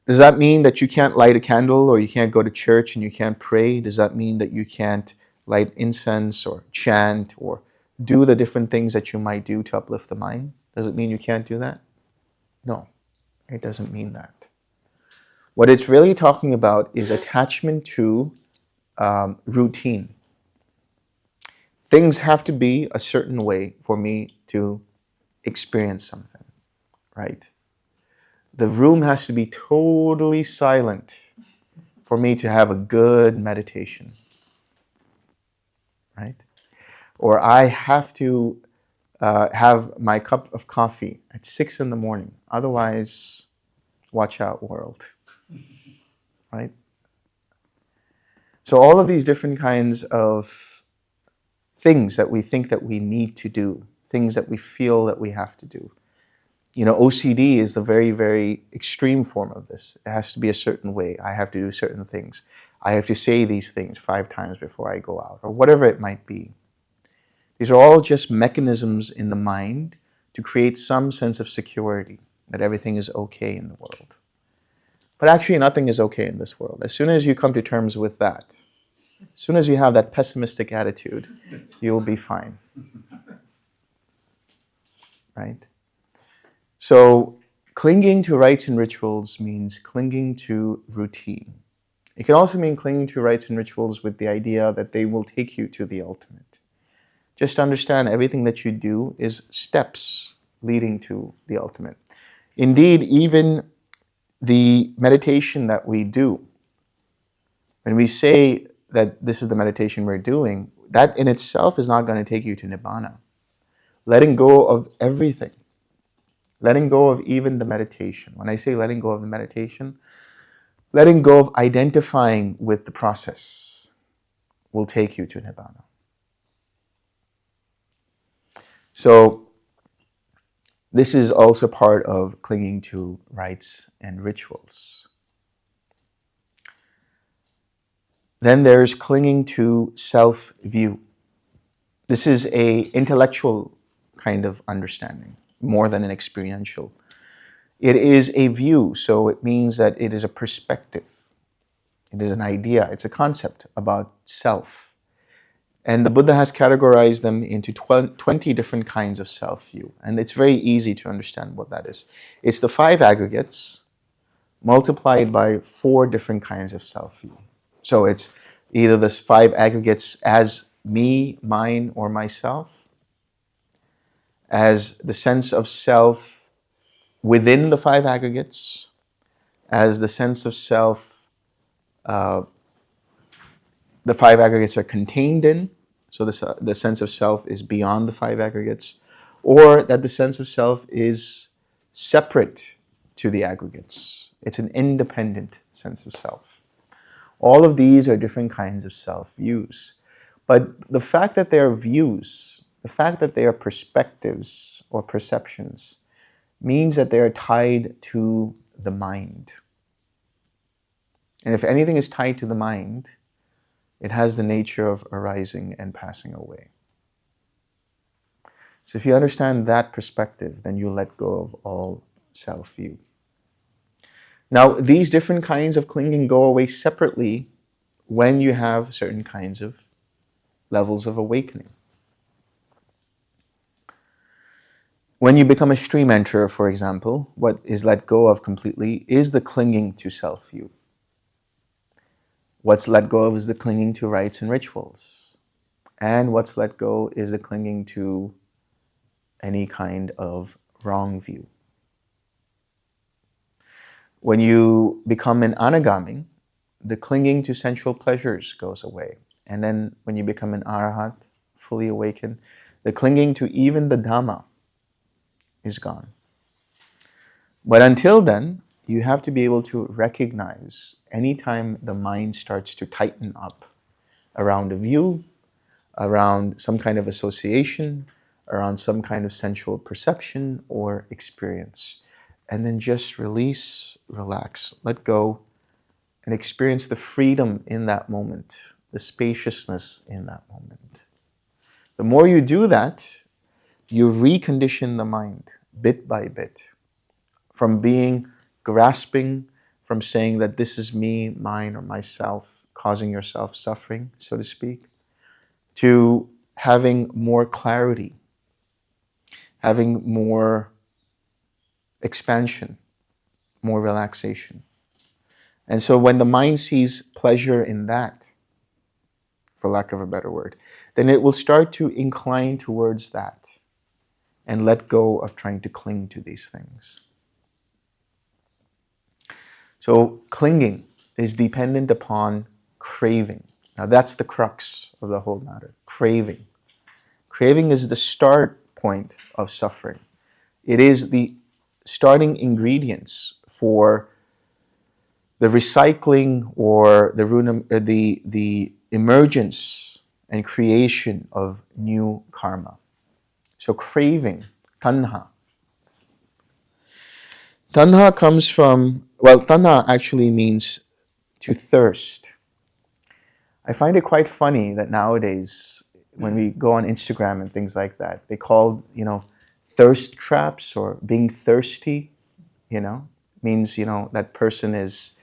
S1: Does that mean that you can't light a candle, or you can't go to church and you can't pray? Does that mean that you can't light incense or chant or do the different things that you might do to uplift the mind? Does it mean you can't do that? No, it doesn't mean that. What it's really talking about is attachment to routine. Things have to be a certain way for me to experience something, right? The room has to be totally silent for me to have a good meditation, right? Or I have to have my cup of coffee at 6 in the morning. Otherwise, watch out, world, right? So all of these different kinds of things that we think that we need to do, things that we feel that we have to do. You know, OCD is the very, very extreme form of this. It has to be a certain way. I have to do certain things. I have to say these things 5 times before I go out, or whatever it might be. These are all just mechanisms in the mind to create some sense of security, that everything is okay in the world. But actually, nothing is okay in this world. As soon as you come to terms with that, as soon as you have that pessimistic attitude, you'll be fine. Right? So, clinging to rites and rituals means clinging to routine. It can also mean clinging to rites and rituals with the idea that they will take you to the ultimate. Just understand everything that you do is steps leading to the ultimate. Indeed, even the meditation that we do, when we say that this is the meditation we're doing, that in itself is not going to take you to Nibbana. Letting go of everything, letting go of even the meditation. When I say letting go of the meditation, letting go of identifying with the process will take you to Nibbana. So, this is also part of clinging to rites and rituals. Then there's clinging to self-view. This is an intellectual kind of understanding, more than an experiential. It is a view, so it means that it is a perspective. It is an idea, it's a concept about self. And the Buddha has categorized them into 20 different kinds of self-view. And it's very easy to understand what that is. It's the 5 aggregates multiplied by 4 different kinds of self-view. So it's either the 5 aggregates as me, mine, or myself, as the sense of self within the 5 aggregates, as the sense of self the 5 aggregates are contained in, so the sense of self is beyond the 5 aggregates, or that the sense of self is separate to the aggregates. It's an independent sense of self. All of these are different kinds of self-views. But the fact that they are views, the fact that they are perspectives or perceptions, means that they are tied to the mind. And if anything is tied to the mind, it has the nature of arising and passing away. So if you understand that perspective, then you let go of all self-view. Now, these different kinds of clinging go away separately when you have certain kinds of levels of awakening. When you become a stream enterer, for example, what is let go of completely is the clinging to self-view. What's let go of is the clinging to rites and rituals. And what's let go is the clinging to any kind of wrong view. When you become an anagami, the clinging to sensual pleasures goes away. And then when you become an arahat, fully awakened, the clinging to even the Dhamma is gone. But until then, you have to be able to recognize anytime the mind starts to tighten up around a view, around some kind of association, around some kind of sensual perception or experience. And then just release, relax, let go, and experience the freedom in that moment, the spaciousness in that moment. The more you do that, you recondition the mind bit by bit from being grasping, from saying that this is me, mine, or myself, causing yourself suffering, so to speak, to having more clarity, having more expansion, more relaxation. And so when the mind sees pleasure in that, for lack of a better word, then it will start to incline towards that and let go of trying to cling to these things. So clinging is dependent upon craving. Now that's the crux of the whole matter. Craving. Craving is the start point of suffering. It is the starting ingredients for the recycling or the emergence and creation of new karma. So craving, tanha. Tanha comes from, well, tanha actually means to thirst. I find it quite funny that nowadays, when we go on Instagram and things like that, they call, thirst traps or being thirsty, means, that person is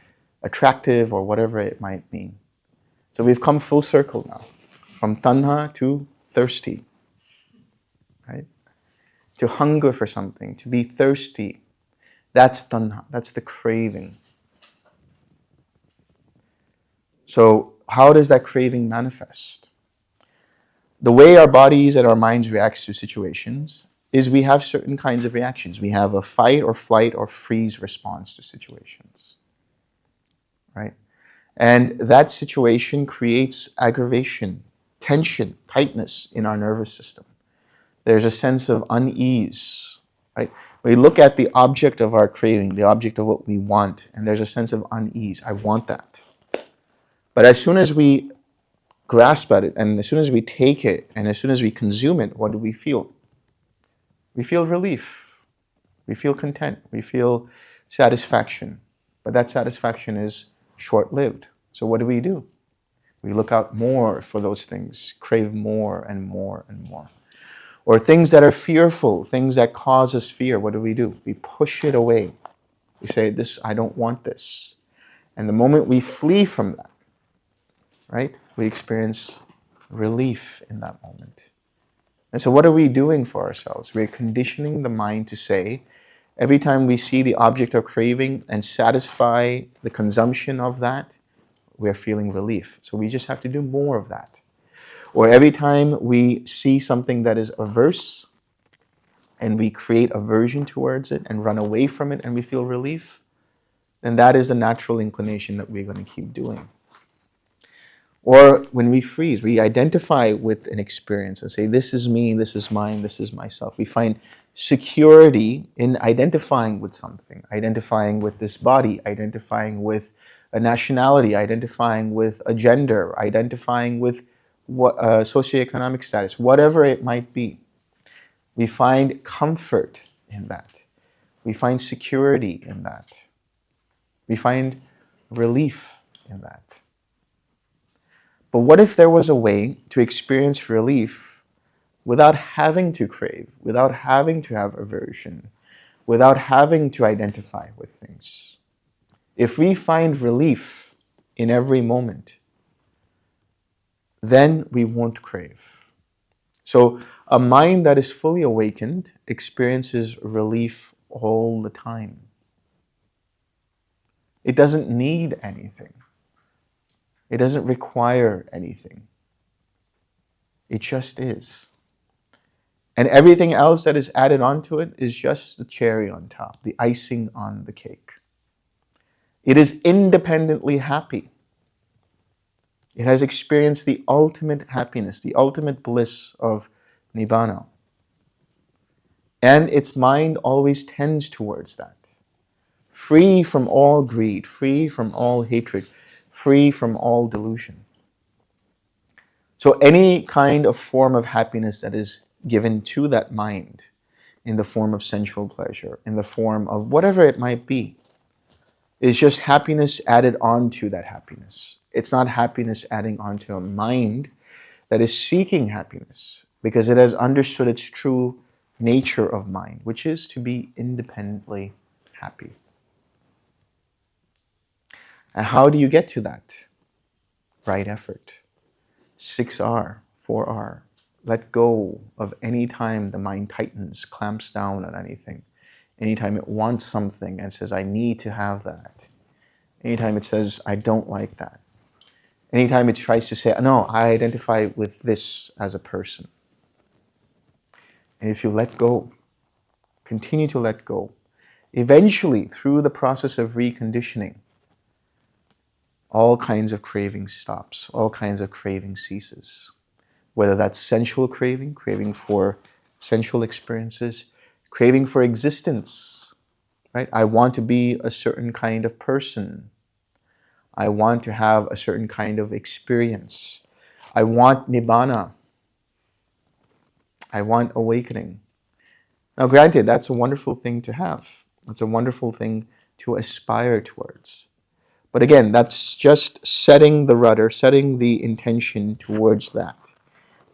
S1: attractive or whatever it might mean. So we've come full circle now, from tanha to thirsty, right? To hunger for something, to be thirsty. That's tanha, that's the craving. So how does that craving manifest? The way our bodies and our minds reacts to situations is we have certain kinds of reactions. We have a fight or flight or freeze response to situations, right? And that situation creates aggravation, tension, tightness in our nervous system. There's a sense of unease, right? We look at the object of our craving, the object of what we want, and there's a sense of unease. I want that. But as soon as we grasp at it, and as soon as we take it, and as soon as we consume it, what do we feel? We feel relief. We feel content. We feel satisfaction. But that satisfaction is short-lived. So what do? We look out more for those things, crave more and more and more. Or things that are fearful, things that cause us fear, what do? We push it away. We say, I don't want this. And the moment we flee from that, right, we experience relief in that moment. And so what are we doing for ourselves? We're conditioning the mind to say, every time we see the object of craving and satisfy the consumption of that, we're feeling relief. So we just have to do more of that. Or every time we see something that is averse and we create aversion towards it and run away from it and we feel relief, then that is the natural inclination that we're going to keep doing. Or when we freeze, we identify with an experience and say, this is me, this is mine, this is myself. We find security in identifying with something, identifying with this body, identifying with a nationality, identifying with a gender, identifying with what socioeconomic status, whatever it might be. We find comfort in that. We find security in that. We find relief in that. But what if there was a way to experience relief without having to crave, without having to have aversion, without having to identify with things? If we find relief in every moment, then we won't crave. So a mind that is fully awakened experiences relief all the time. It doesn't need anything. It doesn't require anything. It just is. And everything else that is added onto it is just the cherry on top, the icing on the cake. It is independently happy. It has experienced the ultimate happiness, the ultimate bliss of Nibbana. And its mind always tends towards that. Free from all greed, free from all hatred, free from all delusion. So any kind of form of happiness that is given to that mind in the form of sensual pleasure, in the form of whatever it might be, is just happiness added on to that happiness. It's not happiness adding onto a mind that is seeking happiness because it has understood its true nature of mind, which is to be independently happy. And how do you get to that? Right effort. 6R, 4R. Let go of any time the mind tightens, clamps down on anything. Anytime it wants something and says, I need to have that. Anytime it says, I don't like that. Anytime it tries to say, no, I identify with this as a person. And if you let go, continue to let go, eventually, through the process of reconditioning, all kinds of craving stops, all kinds of craving ceases. Whether that's sensual craving, craving for sensual experiences, craving for existence, right? I want to be a certain kind of person. I want to have a certain kind of experience. I want nibbana. I want awakening. Now, granted, that's a wonderful thing to have. That's a wonderful thing to aspire towards. But again, that's just setting the rudder, setting the intention towards that,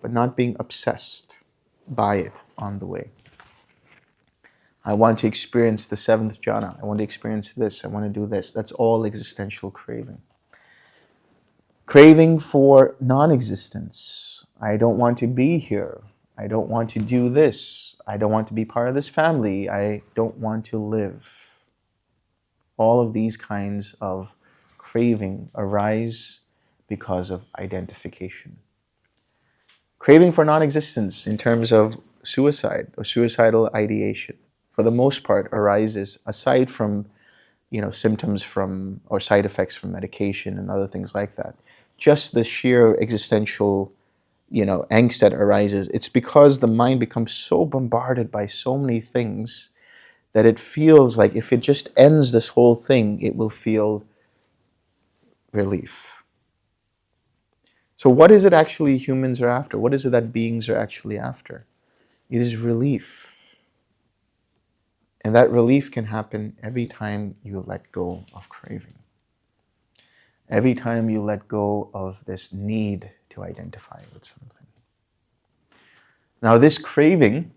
S1: but not being obsessed by it on the way. I want to experience the seventh jhana. I want to experience this. I want to do this. That's all existential craving. Craving for non-existence. I don't want to be here. I don't want to do this. I don't want to be part of this family. I don't want to live. All of these kinds of craving arise because of identification. Craving for non-existence in terms of suicide or suicidal ideation, for the most part, arises aside from symptoms from or side effects from medication and other things like that. Just the sheer existential angst that arises, it's because the mind becomes so bombarded by so many things that it feels like if it just ends this whole thing, it will feel relief. So what is it actually humans are after? What is it that beings are actually after? It is relief. And that relief can happen every time you let go of craving. Every time you let go of this need to identify with something. Now, this craving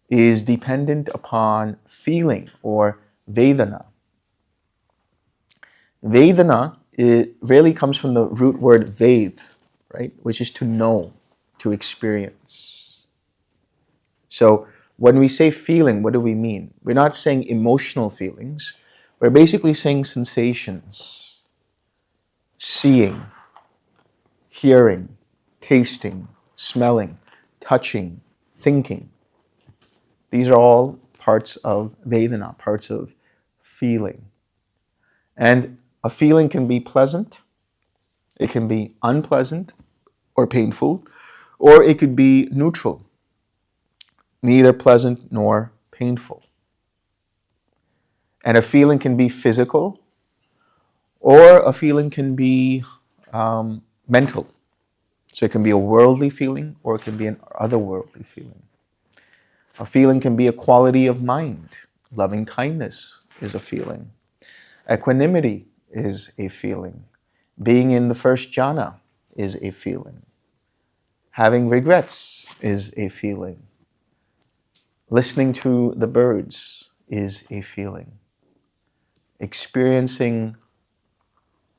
S1: is dependent upon feeling or Vedana. Vedana, it really comes from the root word Ved, right? Which is to know, to experience. So when we say feeling, what do we mean? We're not saying emotional feelings. We're basically saying sensations, seeing, hearing, tasting, smelling, touching, thinking. These are all parts of Vedana, parts of feeling. And a feeling can be pleasant, it can be unpleasant or painful, or it could be neutral, neither pleasant nor painful. And a feeling can be physical, or a feeling can be mental. So it can be a worldly feeling, or it can be an otherworldly feeling. A feeling can be a quality of mind. Loving kindness is a feeling. Equanimity is a feeling. Being in the first jhana is a feeling. Having regrets is a feeling. Listening to the birds is a feeling. Experiencing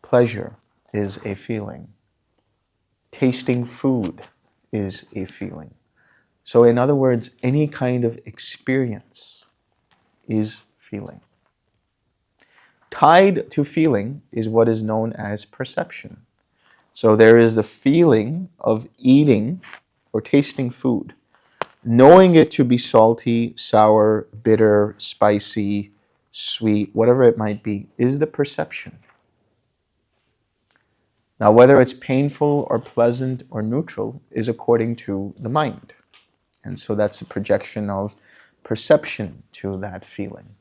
S1: pleasure is a feeling. Tasting food is a feeling. So in other words, any kind of experience is feeling. Tied to feeling is what is known as perception. So there is the feeling of eating or tasting food, knowing it to be salty, sour, bitter, spicy, sweet, whatever it might be, is the perception. Now, whether it's painful or pleasant or neutral is according to the mind. And so that's a projection of perception to that feeling.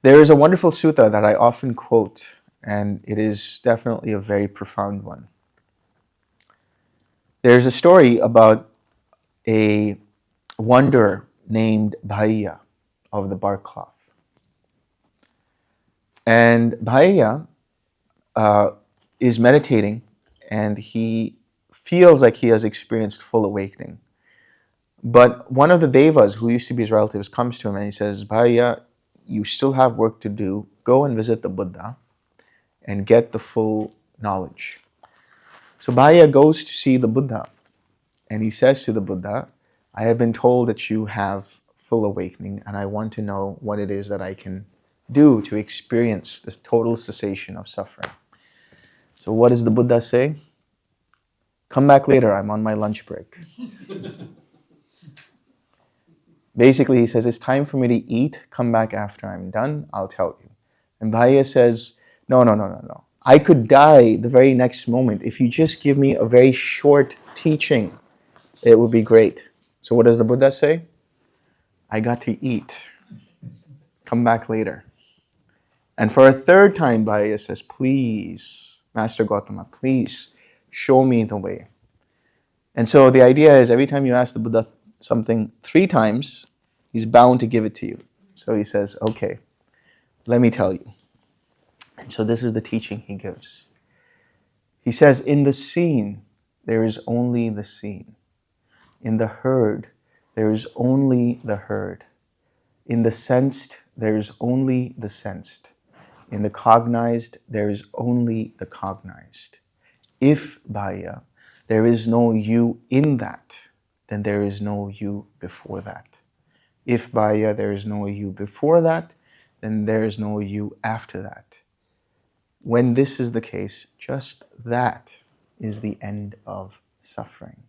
S1: There is a wonderful sutta that I often quote, and it is definitely a very profound one. There's a story about a wanderer named Bhaiya of the bark cloth. And Bhaiya is meditating, and he feels like he has experienced full awakening. But one of the devas, who used to be his relatives, comes to him and he says, Bhaiya, you still have work to do. Go and visit the Buddha and get the full knowledge. So Bhaiya goes to see the Buddha, and he says to the Buddha, I have been told that you have full awakening, and I want to know what it is that I can do to experience this total cessation of suffering? So what does the Buddha say? Come back later, I'm on my lunch break. Basically, he says, it's time for me to eat. Come back after I'm done. I'll tell you. And Bhaya says, no. I could die the very next moment. If you just give me a very short teaching, it would be great. So what does the Buddha say? I got to eat. Come back later. And for a third time, Bhaya says, please, Master Gautama, please show me the way. And so the idea is every time you ask the Buddha something 3 times, he's bound to give it to you. So he says, okay, let me tell you. And so this is the teaching he gives. He says, in the seen, there is only the seen. In the heard, there is only the heard. In the sensed, there is only the sensed. In the cognized, there is only the cognized. If, Bhaya, there is no you in that, then there is no you before that. If, Bhaya, there is no you before that, then there is no you after that. When this is the case, just that is the end of suffering.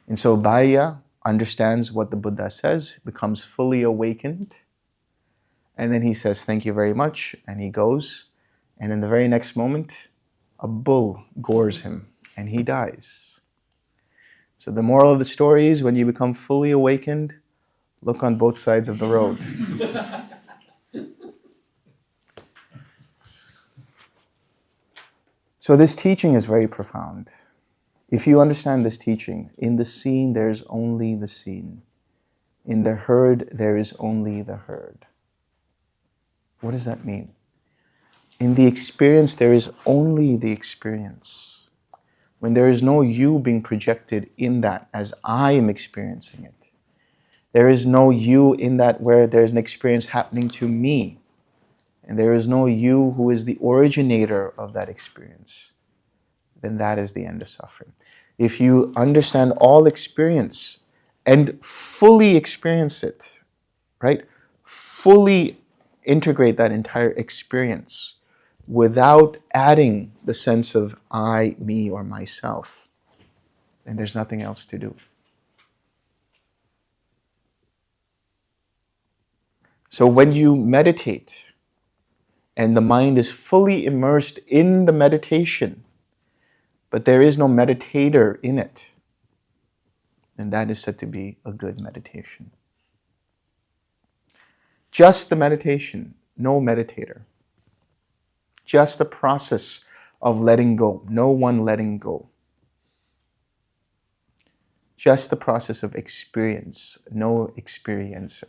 S1: And so Bhaya understands what the Buddha says, becomes fully awakened, and then he says, thank you very much, and he goes, and in the very next moment, a bull gores him, and he dies. So the moral of the story is, when you become fully awakened, look on both sides of the road. So this teaching is very profound. If you understand this teaching, in the seen there is only the seen. In the heard there is only the heard. What does that mean? In the experience there is only the experience. When there is no you being projected in that as I am experiencing it. There is no you in that where there is an experience happening to me. And there is no you who is the originator of that experience. Then that is the end of suffering. If you understand all experience and fully experience it, right? Fully integrate that entire experience without adding the sense of I, me, or myself, then there's nothing else to do. So when you meditate and the mind is fully immersed in the meditation, but there is no meditator in it, then that is said to be a good meditation. Just the meditation, no meditator. Just the process of letting go, no one letting go. Just the process of experience, no experiencer.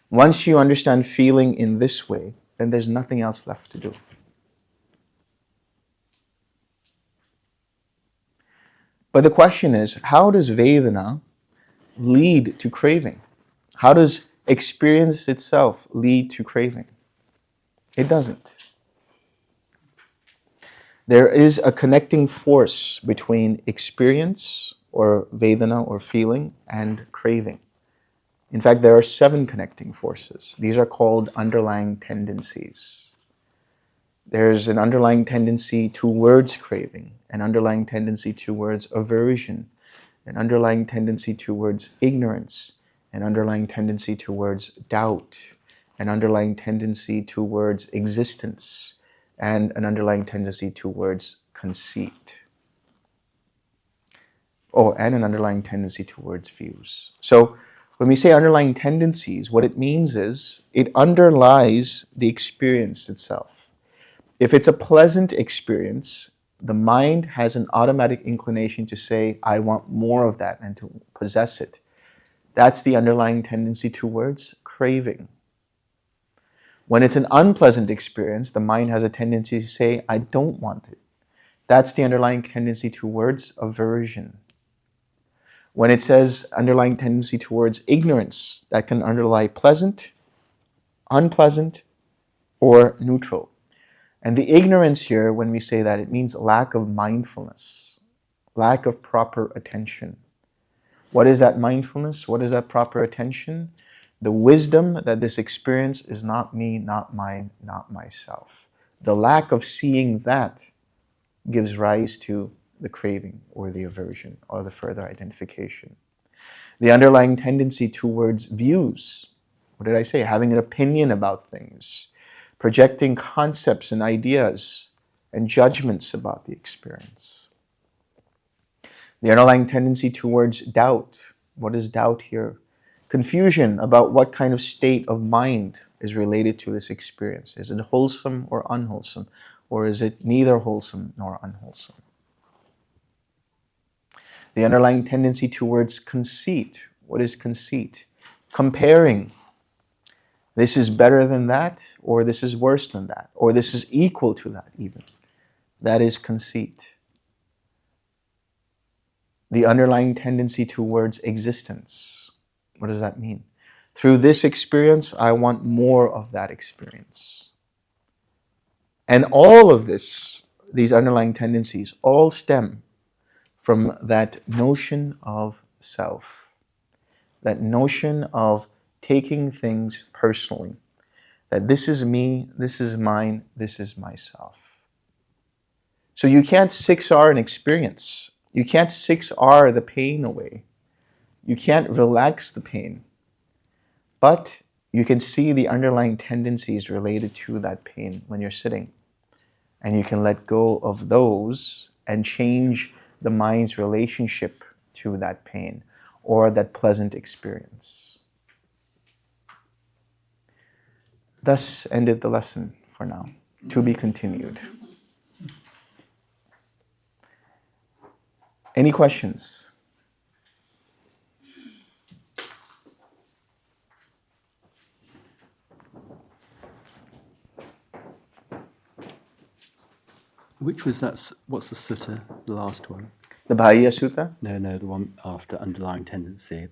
S1: Once you understand feeling in this way, then there's nothing else left to do. But the question is, how does Vedana lead to craving? How does experience itself lead to craving? It doesn't. There is a connecting force between experience or Vedana or feeling and craving. In fact, there are 7 connecting forces. These are called underlying tendencies. There's an underlying tendency towards craving, an underlying tendency towards aversion, an underlying tendency towards ignorance, an underlying tendency towards doubt, an underlying tendency towards existence, and an underlying tendency towards conceit. Oh, and an underlying tendency towards views. So when we say underlying tendencies, what it means is it underlies the experience itself. If it's a pleasant experience, the mind has an automatic inclination to say, I want more of that and to possess it. That's the underlying tendency towards craving. When it's an unpleasant experience, the mind has a tendency to say, I don't want it. That's the underlying tendency towards aversion. When it says underlying tendency towards ignorance, that can underlie pleasant, unpleasant, or neutral. And the ignorance here, when we say that, it means lack of mindfulness, lack of proper attention. What is that mindfulness? What is that proper attention? The wisdom that this experience is not me, not mine, not myself. The lack of seeing that gives rise to the craving or the aversion or the further identification. The underlying tendency towards views. What did I say? Having an opinion about things, projecting concepts and ideas and judgments about the experience. The underlying tendency towards doubt. What is doubt here? Confusion about what kind of state of mind is related to this experience. Is it wholesome or unwholesome? Or is it neither wholesome nor unwholesome? The underlying tendency towards conceit. What is conceit? Comparing. This is better than that, or this is worse than that, or this is equal to that even. That is conceit. The underlying tendency towards existence. What does that mean? Through this experience, I want more of that experience. And all of this, these underlying tendencies, all stem from that notion of self, that notion of taking things personally, that this is me, this is mine, this is myself. So you can't 6R an experience. You can't 6R the pain away. You can't relax the pain. But you can see the underlying tendencies related to that pain when you're sitting. And you can let go of those and change the mind's relationship to that pain or that pleasant experience. Thus ended the lesson for now. To be continued. Any questions?
S2: Which was that? What's the sutta? The last one?
S1: The Bhaya Sutta?
S2: No, the one after underlying tendency.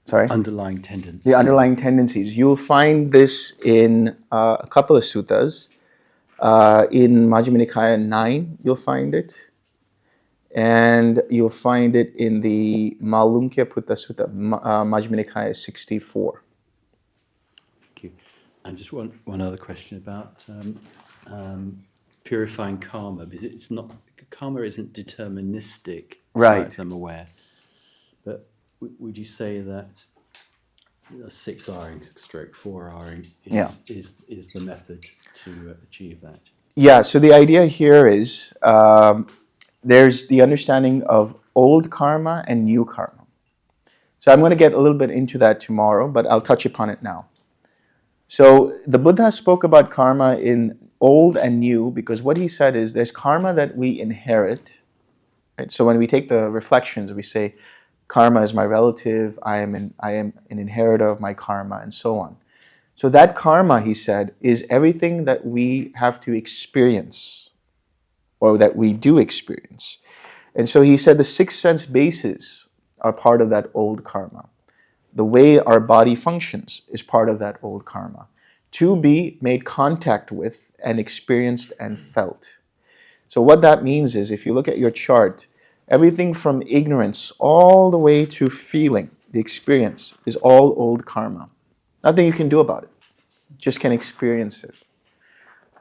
S1: Sorry?
S2: Underlying tendency.
S1: The underlying tendencies. You'll find this in a couple of suttas. In Majjhima Nikaya 9, you'll find it. And you'll find it in the Malunkyya Putta Sutta, Majjhima Nikaya 64.
S2: Thank you. And just one other question about purifying karma, because it's not, karma isn't deterministic,
S1: Right.
S2: as I'm aware. But would you say that 6Ring stroke 4Ring is the method to achieve that?
S1: Yeah, so the idea here is there's the understanding of old karma and new karma. So I'm going to get a little bit into that tomorrow, but I'll touch upon it now. So the Buddha spoke about karma in old and new because what he said is there's karma that we inherit. Right? So when we take the reflections, we say, karma is my relative, I am an inheritor of my karma, and so on. So that karma, he said, is everything that we have to experience, or that we do experience. And so he said the 6 sense bases are part of that old karma. The way our body functions is part of that old karma. To be made contact with and experienced and felt. So what that means is, if you look at your chart, everything from ignorance all the way to feeling, the experience, is all old karma. Nothing you can do about it. Just can experience it.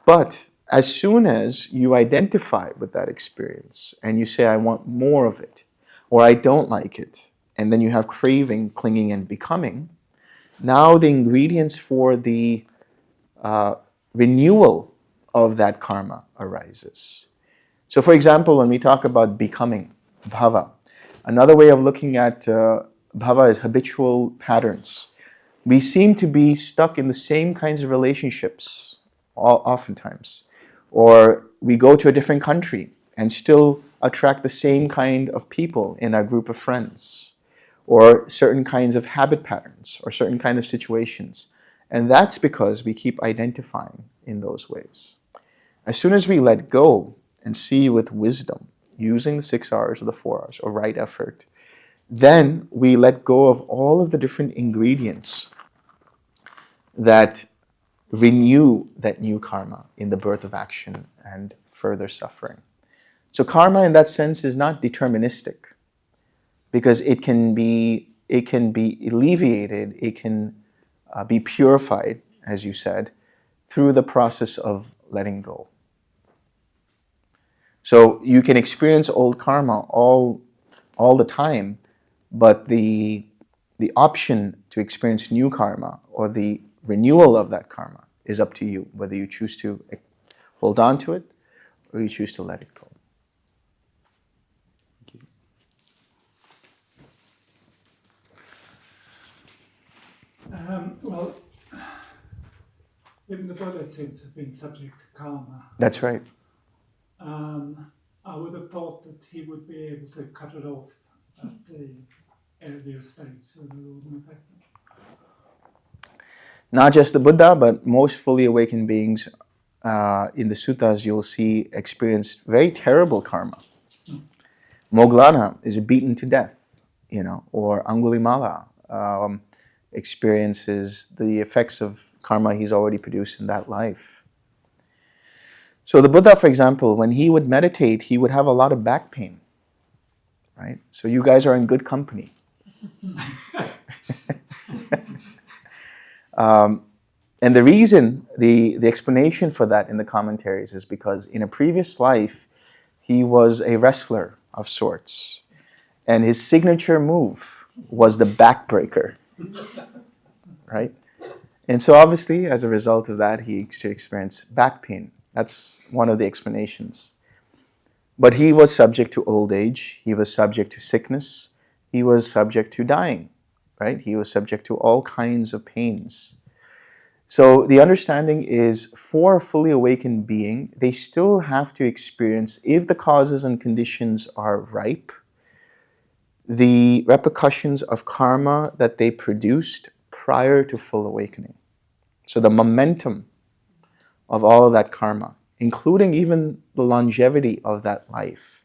S1: But as soon as you identify with that experience and you say, I want more of it, or I don't like it, and then you have craving, clinging, and becoming, now the ingredients for the renewal of that karma arises. So for example, when we talk about becoming, bhava, another way of looking at bhava is habitual patterns. We seem to be stuck in the same kinds of relationships oftentimes. Or we go to a different country and still attract the same kind of people in our group of friends, or certain kinds of habit patterns, or certain kind of situations. And that's because we keep identifying in those ways. As soon as we let go and see with wisdom, using the 6 R's or the 4 R's or right effort, then we let go of all of the different ingredients that renew that new karma in the birth of action and further suffering. So karma in that sense is not deterministic, because it can be alleviated, it can be purified, as you said, through the process of letting go. So you can experience old karma all the time, but the option to experience new karma or the renewal of that karma is up to you, whether you choose to hold on to it or you choose to let it go.
S3: Well, even the Buddha seems to have been subject to karma.
S1: That's right.
S3: I would have thought that he would be able to cut it off at the earlier stage so that it wouldn't affect him.
S1: Not just the Buddha, but most fully awakened beings in the suttas you'll see experience very terrible karma. Moggallana is beaten to death, or Angulimala experiences the effects of karma he's already produced in that life. So the Buddha, for example, when he would meditate, he would have a lot of back pain, right? So you guys are in good company. And the reason, the explanation for that in the commentaries is because in a previous life, he was a wrestler of sorts. And his signature move was the backbreaker, right? And so obviously, as a result of that, he experienced back pain. That's one of the explanations. But he was subject to old age. He was subject to sickness. He was subject to dying, right? He was subject to all kinds of pains. So the understanding is, for a fully awakened being, they still have to experience, if the causes and conditions are ripe, the repercussions of karma that they produced prior to full awakening. So the momentum of all of that karma, including even the longevity of that life,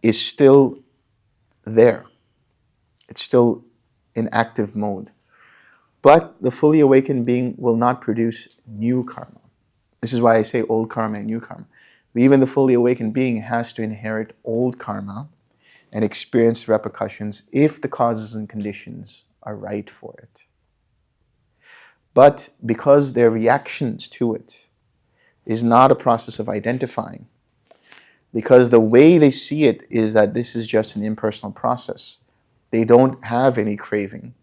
S1: is still there. It's still in active mode. But the fully awakened being will not produce new karma. This is why I say old karma and new karma. Even the fully awakened being has to inherit old karma and experience repercussions if the causes and conditions are right for it. But because their reactions to it is not a process of identifying, because the way they see it is that this is just an impersonal process, they don't have any craving,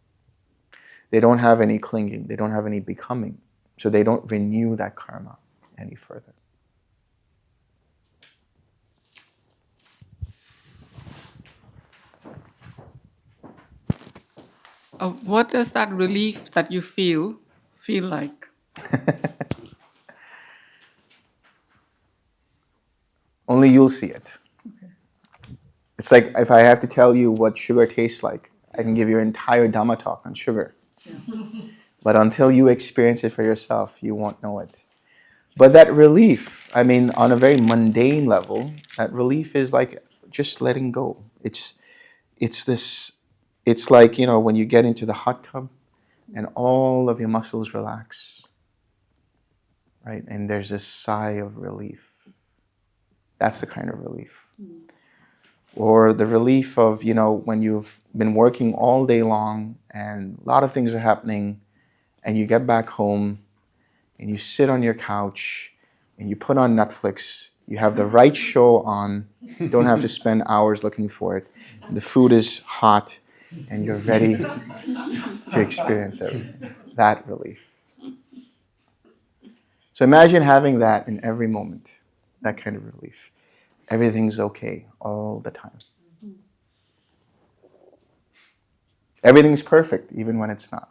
S1: they don't have any clinging, they don't have any becoming, so they don't renew that karma any further.
S4: What does that relief that you feel like?
S1: Only you'll see it. It's like if I have to tell you what sugar tastes like, I can give you an entire Dhamma talk on sugar. But until you experience it for yourself, you won't know it. But that relief, I mean, on a very mundane level, that relief is like just letting go. It's like, when you get into the hot tub and all of your muscles relax, right? And there's this sigh of relief. That's the kind of relief. Or the relief of, when you've been working all day long and a lot of things are happening and you get back home and you sit on your couch and you put on Netflix, you have the right show on, you don't have to spend hours looking for it, the food is hot, and you're ready to experience everything. That relief. So imagine having that in every moment, that kind of relief. Everything's okay all the time. Everything's perfect, even when it's not.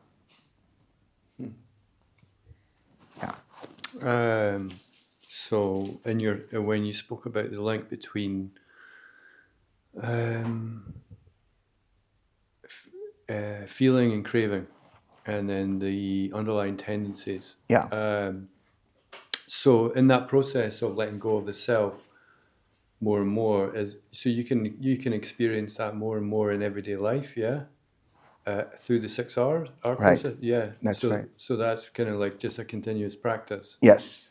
S1: Yeah.
S2: So, when you spoke about the link between feeling and craving, and then the underlying tendencies.
S1: Yeah.
S2: So, in that process of letting go of the self, more and more, you can experience that more and more in everyday life, yeah. Through the 6 hour
S1: Right.
S2: process, yeah.
S1: That's right.
S2: So that's kind of like just a continuous practice.
S1: Yes.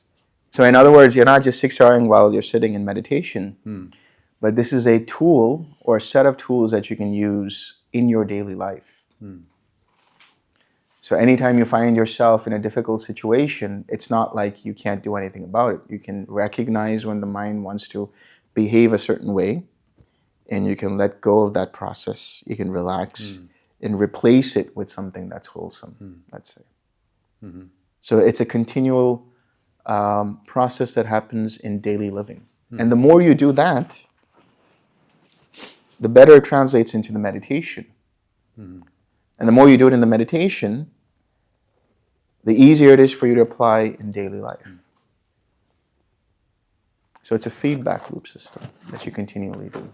S1: So in other words, you're not just 6-houring while you're sitting in meditation, but this is a tool or a set of tools that you can use in your daily life. So anytime you find yourself in a difficult situation, it's not like you can't do anything about it. You can recognize when the mind wants to behave a certain way, and you can let go of that process. You can relax and replace it with something that's wholesome, let's say.
S2: Mm-hmm.
S1: So it's a continual process that happens in daily living. And the more you do that, the better it translates into the meditation. And the more you do it in the meditation, the easier it is for you to apply in daily life. So it's a feedback loop system that you continually do.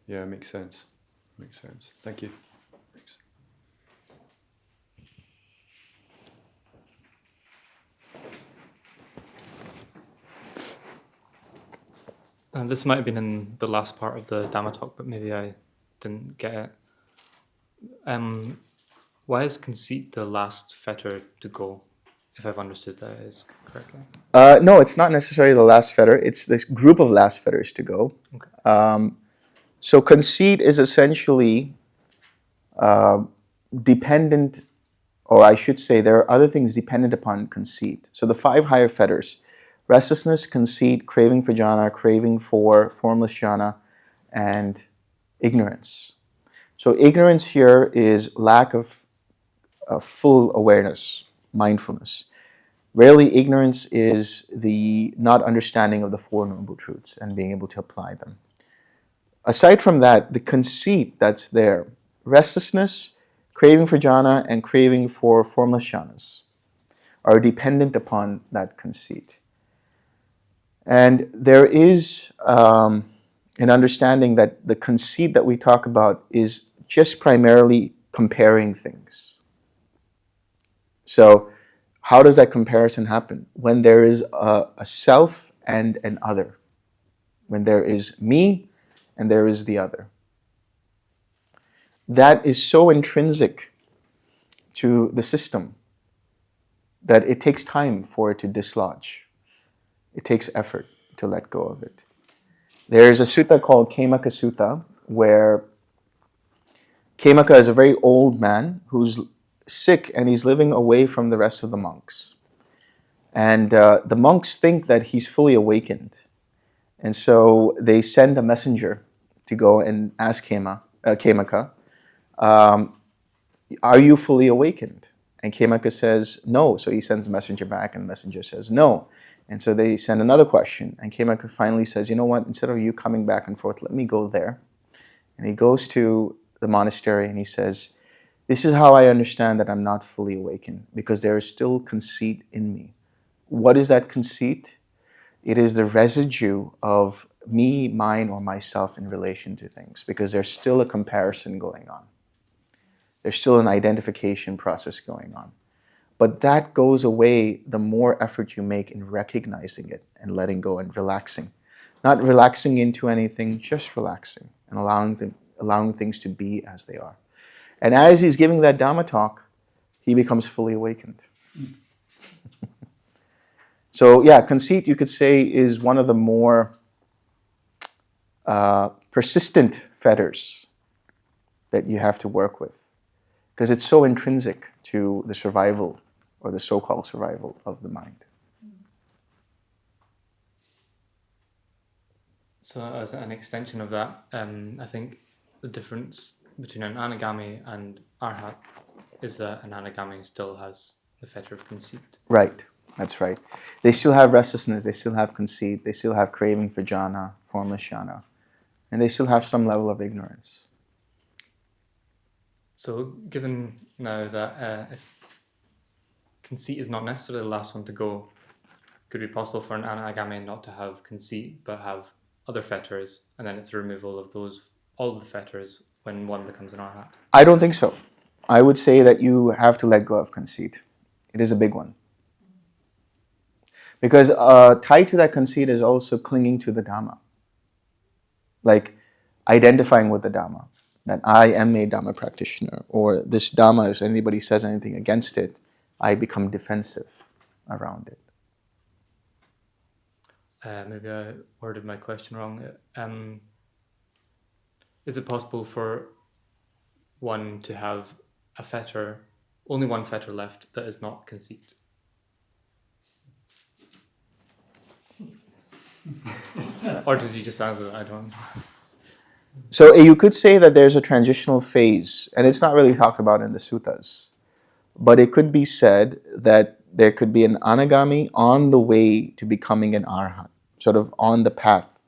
S2: Yeah, it makes sense. Makes sense. Thank you. Thanks.
S5: This might have been in the last part of the Dhamma talk, but maybe I didn't get it. Why is conceit the last fetter to go, if I've understood that is correctly?
S1: No, it's not necessarily the last fetter. It's this group of last fetters to go.
S5: Okay.
S1: So conceit is essentially dependent, or I should say there are other things dependent upon conceit. So the 5 higher fetters: restlessness, conceit, craving for jhana, craving for formless jhana, and ignorance. So ignorance here is lack of full awareness, mindfulness. Rarely, ignorance is the not understanding of the 4 noble truths and being able to apply them. Aside from that, the conceit that's there, restlessness, craving for jhana, and craving for formless jhanas, are dependent upon that conceit. And there is an understanding that the conceit that we talk about is just primarily comparing things. So how does that comparison happen? When there is a self and an other. When there is me and there is the other. That is so intrinsic to the system that it takes time for it to dislodge. It takes effort to let go of it. There's a sutta called Kemaka Sutta, where Kemaka is a very old man who's sick and he's living away from the rest of the monks. And the monks think that he's fully awakened. And so they send a messenger to go and ask Kemaka, are you fully awakened? And Kemaka says, no. So he sends the messenger back, and the messenger says, no. And so they send another question. And Kemaka finally says, you know what? Instead of you coming back and forth, let me go there. And he goes to the monastery and he says, this is how I understand that I'm not fully awakened, because there is still conceit in me. What is that conceit? It is the residue of me, mine, or myself in relation to things, because there's still a comparison going on. There's still an identification process going on. But that goes away the more effort you make in recognizing it and letting go and relaxing. Not relaxing into anything, just relaxing and allowing things to be as they are. And as he's giving that Dhamma talk, he becomes fully awakened. So yeah, conceit, you could say, is one of the more persistent fetters that you have to work with, because it's so intrinsic to the survival, or the so-called survival, of the mind.
S5: So as an extension of that, I think the difference between an anagami and arhat is that an anagami still has the fetter of conceit.
S1: Right, that's right. They still have restlessness, they still have conceit, they still have craving for jhana, formless jhana, and they still have some level of ignorance.
S5: So given now that if conceit is not necessarily the last one to go, could it be possible for an anagami not to have conceit but have other fetters, and then it's the removal of all of the fetters when one becomes an arhat?
S1: I don't think so. I would say that you have to let go of conceit. It is a big one. Because tied to that conceit is also clinging to the Dhamma. Like identifying with the Dhamma. That I am a Dhamma practitioner, or this Dhamma, if anybody says anything against it, I become defensive around it.
S5: Maybe I worded my question wrong. Is it possible for one to have a fetter, only one fetter left that is not conceit. Or did you just answer that? I don't know.
S1: So you could say that there's a transitional phase, and it's not really talked about in the suttas, but it could be said that there could be an anagami on the way to becoming an arhat, sort of on the path,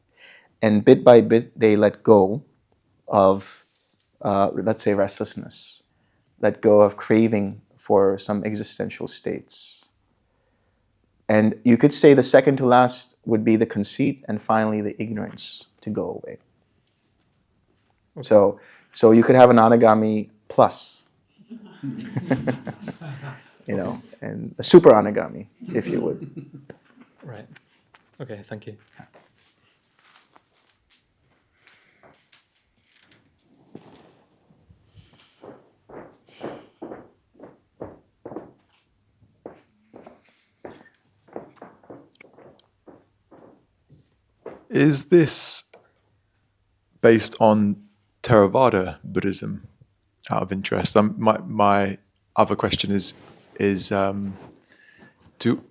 S1: and bit by bit they let go of, let's say, restlessness, let go of craving for some existential states. And you could say the second to last would be the conceit, and finally the ignorance to go away.
S5: Okay.
S1: So you could have an anagami plus, and a super anagami, if you would.
S5: Right. Okay, thank you.
S6: Is this based on Theravada Buddhism? Out of interest, my other question is is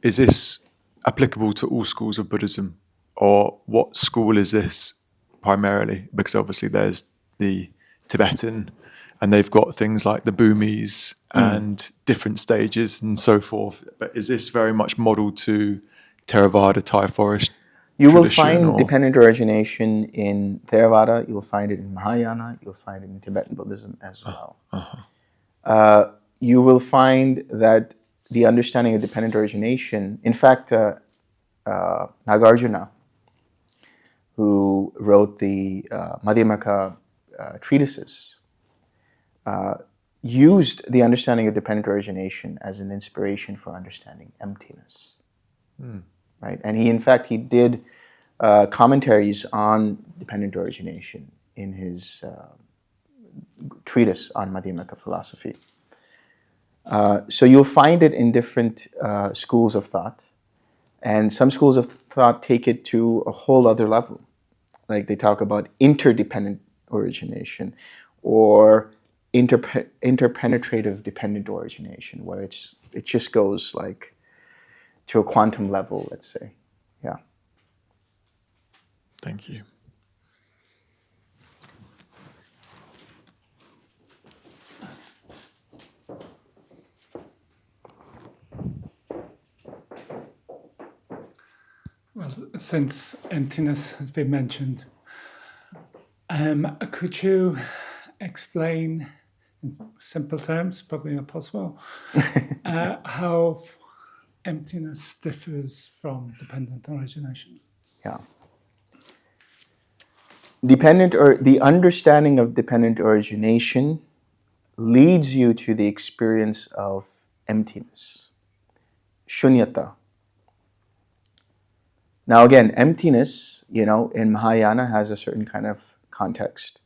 S6: this applicable to all schools of Buddhism, or what school is this primarily? Because obviously there's the Tibetan, and they've got things like the Bhumis and different stages and so forth. But is this very much modelled to Theravada Thai forest?
S1: You will
S6: tradition,
S1: find
S6: or-
S1: dependent origination in Theravada, you'll find it in Mahayana, you'll find it in Tibetan Buddhism as well. You will find that the understanding of dependent origination, in fact, Nagarjuna, who wrote the Madhyamaka treatises, used the understanding of dependent origination as an inspiration for understanding emptiness. Right? And he did commentaries on dependent origination in his treatise on Madhyamaka philosophy. So you'll find it in different schools of thought, and some schools of thought take it to a whole other level. Like they talk about interdependent origination or interpenetrative dependent origination, where it just goes like to a quantum level, let's say. Yeah.
S6: Thank you.
S3: Well, since emptiness has been mentioned, could you explain in simple terms, probably not possible, how emptiness differs from dependent origination?
S1: Yeah. The understanding of dependent origination leads you to the experience of emptiness, shunyata. Now again, emptiness, in Mahayana has a certain kind of context.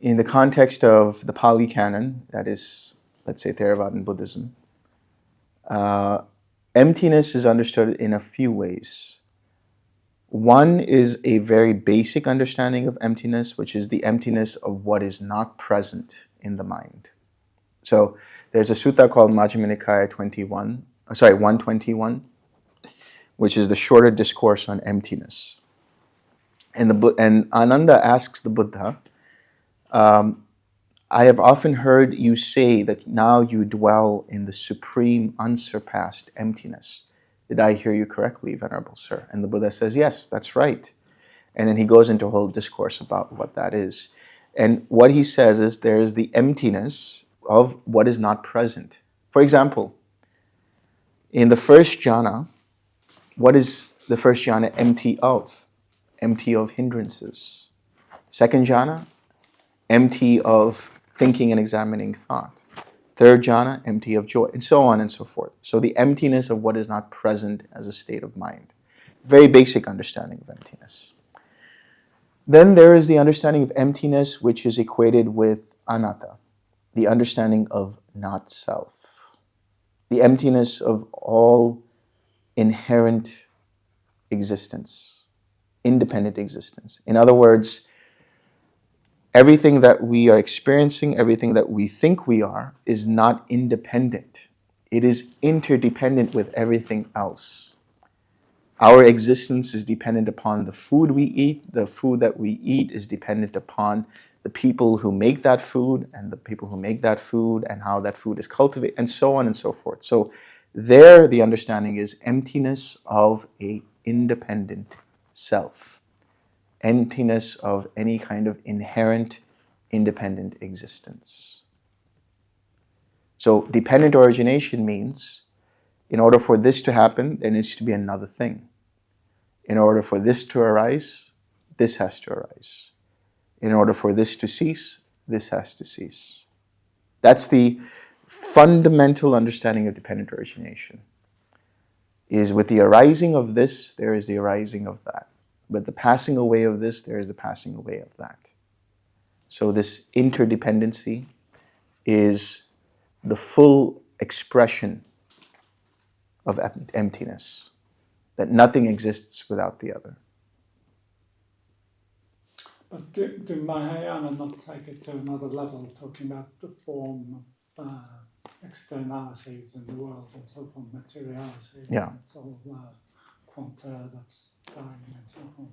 S1: In the context of the Pali Canon, that is, let's say, Theravadan Buddhism, emptiness is understood in a few ways. One is a very basic understanding of emptiness, which is the emptiness of what is not present in the mind. So there's a sutta called Majjhima Nikaya 121, which is the shorter discourse on emptiness. And Ananda asks the Buddha, I have often heard you say that now you dwell in the supreme, unsurpassed emptiness. Did I hear you correctly, Venerable Sir? And the Buddha says, yes, that's right. And then he goes into a whole discourse about what that is. And what he says is there is the emptiness of what is not present. For example, in the first jhana, what is the first jhana empty of? Empty of hindrances. Second jhana, empty of thinking and examining thought. Third jhana, empty of joy, and so on and so forth. So the emptiness of what is not present as a state of mind. Very basic understanding of emptiness. Then there is the understanding of emptiness, which is equated with anatta, the understanding of not self. The emptiness of all inherent existence, independent existence. In other words, Everything that we are experiencing, everything that we think we are, is not independent. It is interdependent with everything else. Our existence is dependent upon the food we eat. The food that we eat is dependent upon the people who make that food, and the people who make that food, and how that food is cultivated, and so on and so forth. So there, the understanding is emptiness of a independent self, emptiness of any kind of inherent independent existence. So dependent origination means, in order for this to happen, there needs to be another thing. In order for this to arise, this has to arise. In order for this to cease, this has to cease. That's the fundamental understanding of dependent origination. Is with the arising of this, there is the arising of that. With the passing away of this, there is the passing away of that. So this interdependency is the full expression of emptiness, that nothing exists without the other.
S3: But do Mahayana not take it to another level, talking about the form of externalities in the world and so forth, materiality,
S1: Yeah.
S3: and it's all quanta that's dying and so forth?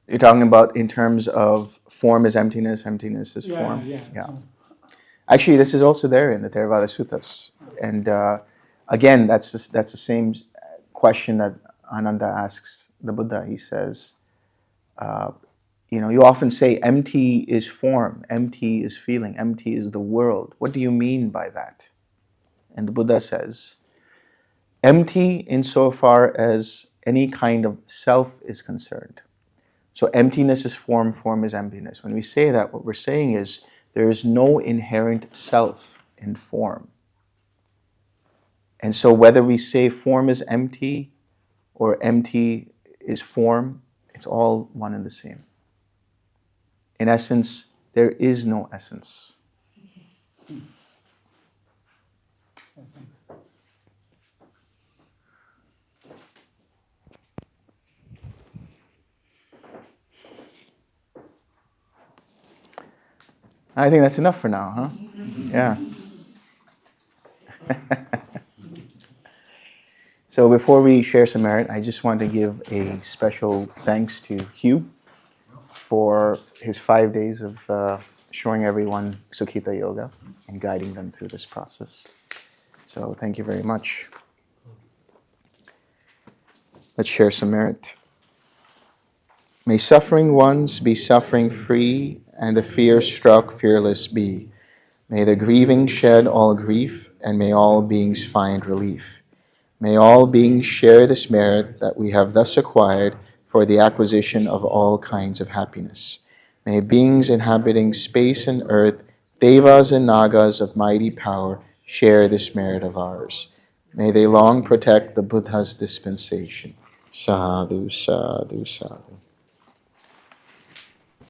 S1: You're talking about in terms of form is emptiness, emptiness is form?
S3: Yeah.
S1: So actually, this is also there in the Theravada Suttas. And again, that's the same question that Ananda asks the Buddha. He says, you often say empty is form, empty is feeling, empty is the world. What do you mean by that? And the Buddha says, empty insofar as any kind of self is concerned. So emptiness is form, form is emptiness. When we say that, what we're saying is there is no inherent self in form. And so whether we say form is empty or empty is form, it's all one and the same. In essence, there is no essence. I think that's enough for now, huh? Yeah. So before we share some merit, I just want to give a special thanks to Hugh for his 5 days of showing everyone Sukhita Yoga and guiding them through this process. So thank you very much. Let's share some merit. May suffering ones be suffering free, and the fear-struck fearless be. May the grieving shed all grief, and may all beings find relief. May all beings share this merit that we have thus acquired for the acquisition of all kinds of happiness. May beings inhabiting space and earth, devas and nagas of mighty power, share this merit of ours. May they long protect the Buddha's dispensation. Sadhu, sadhu, sadhu.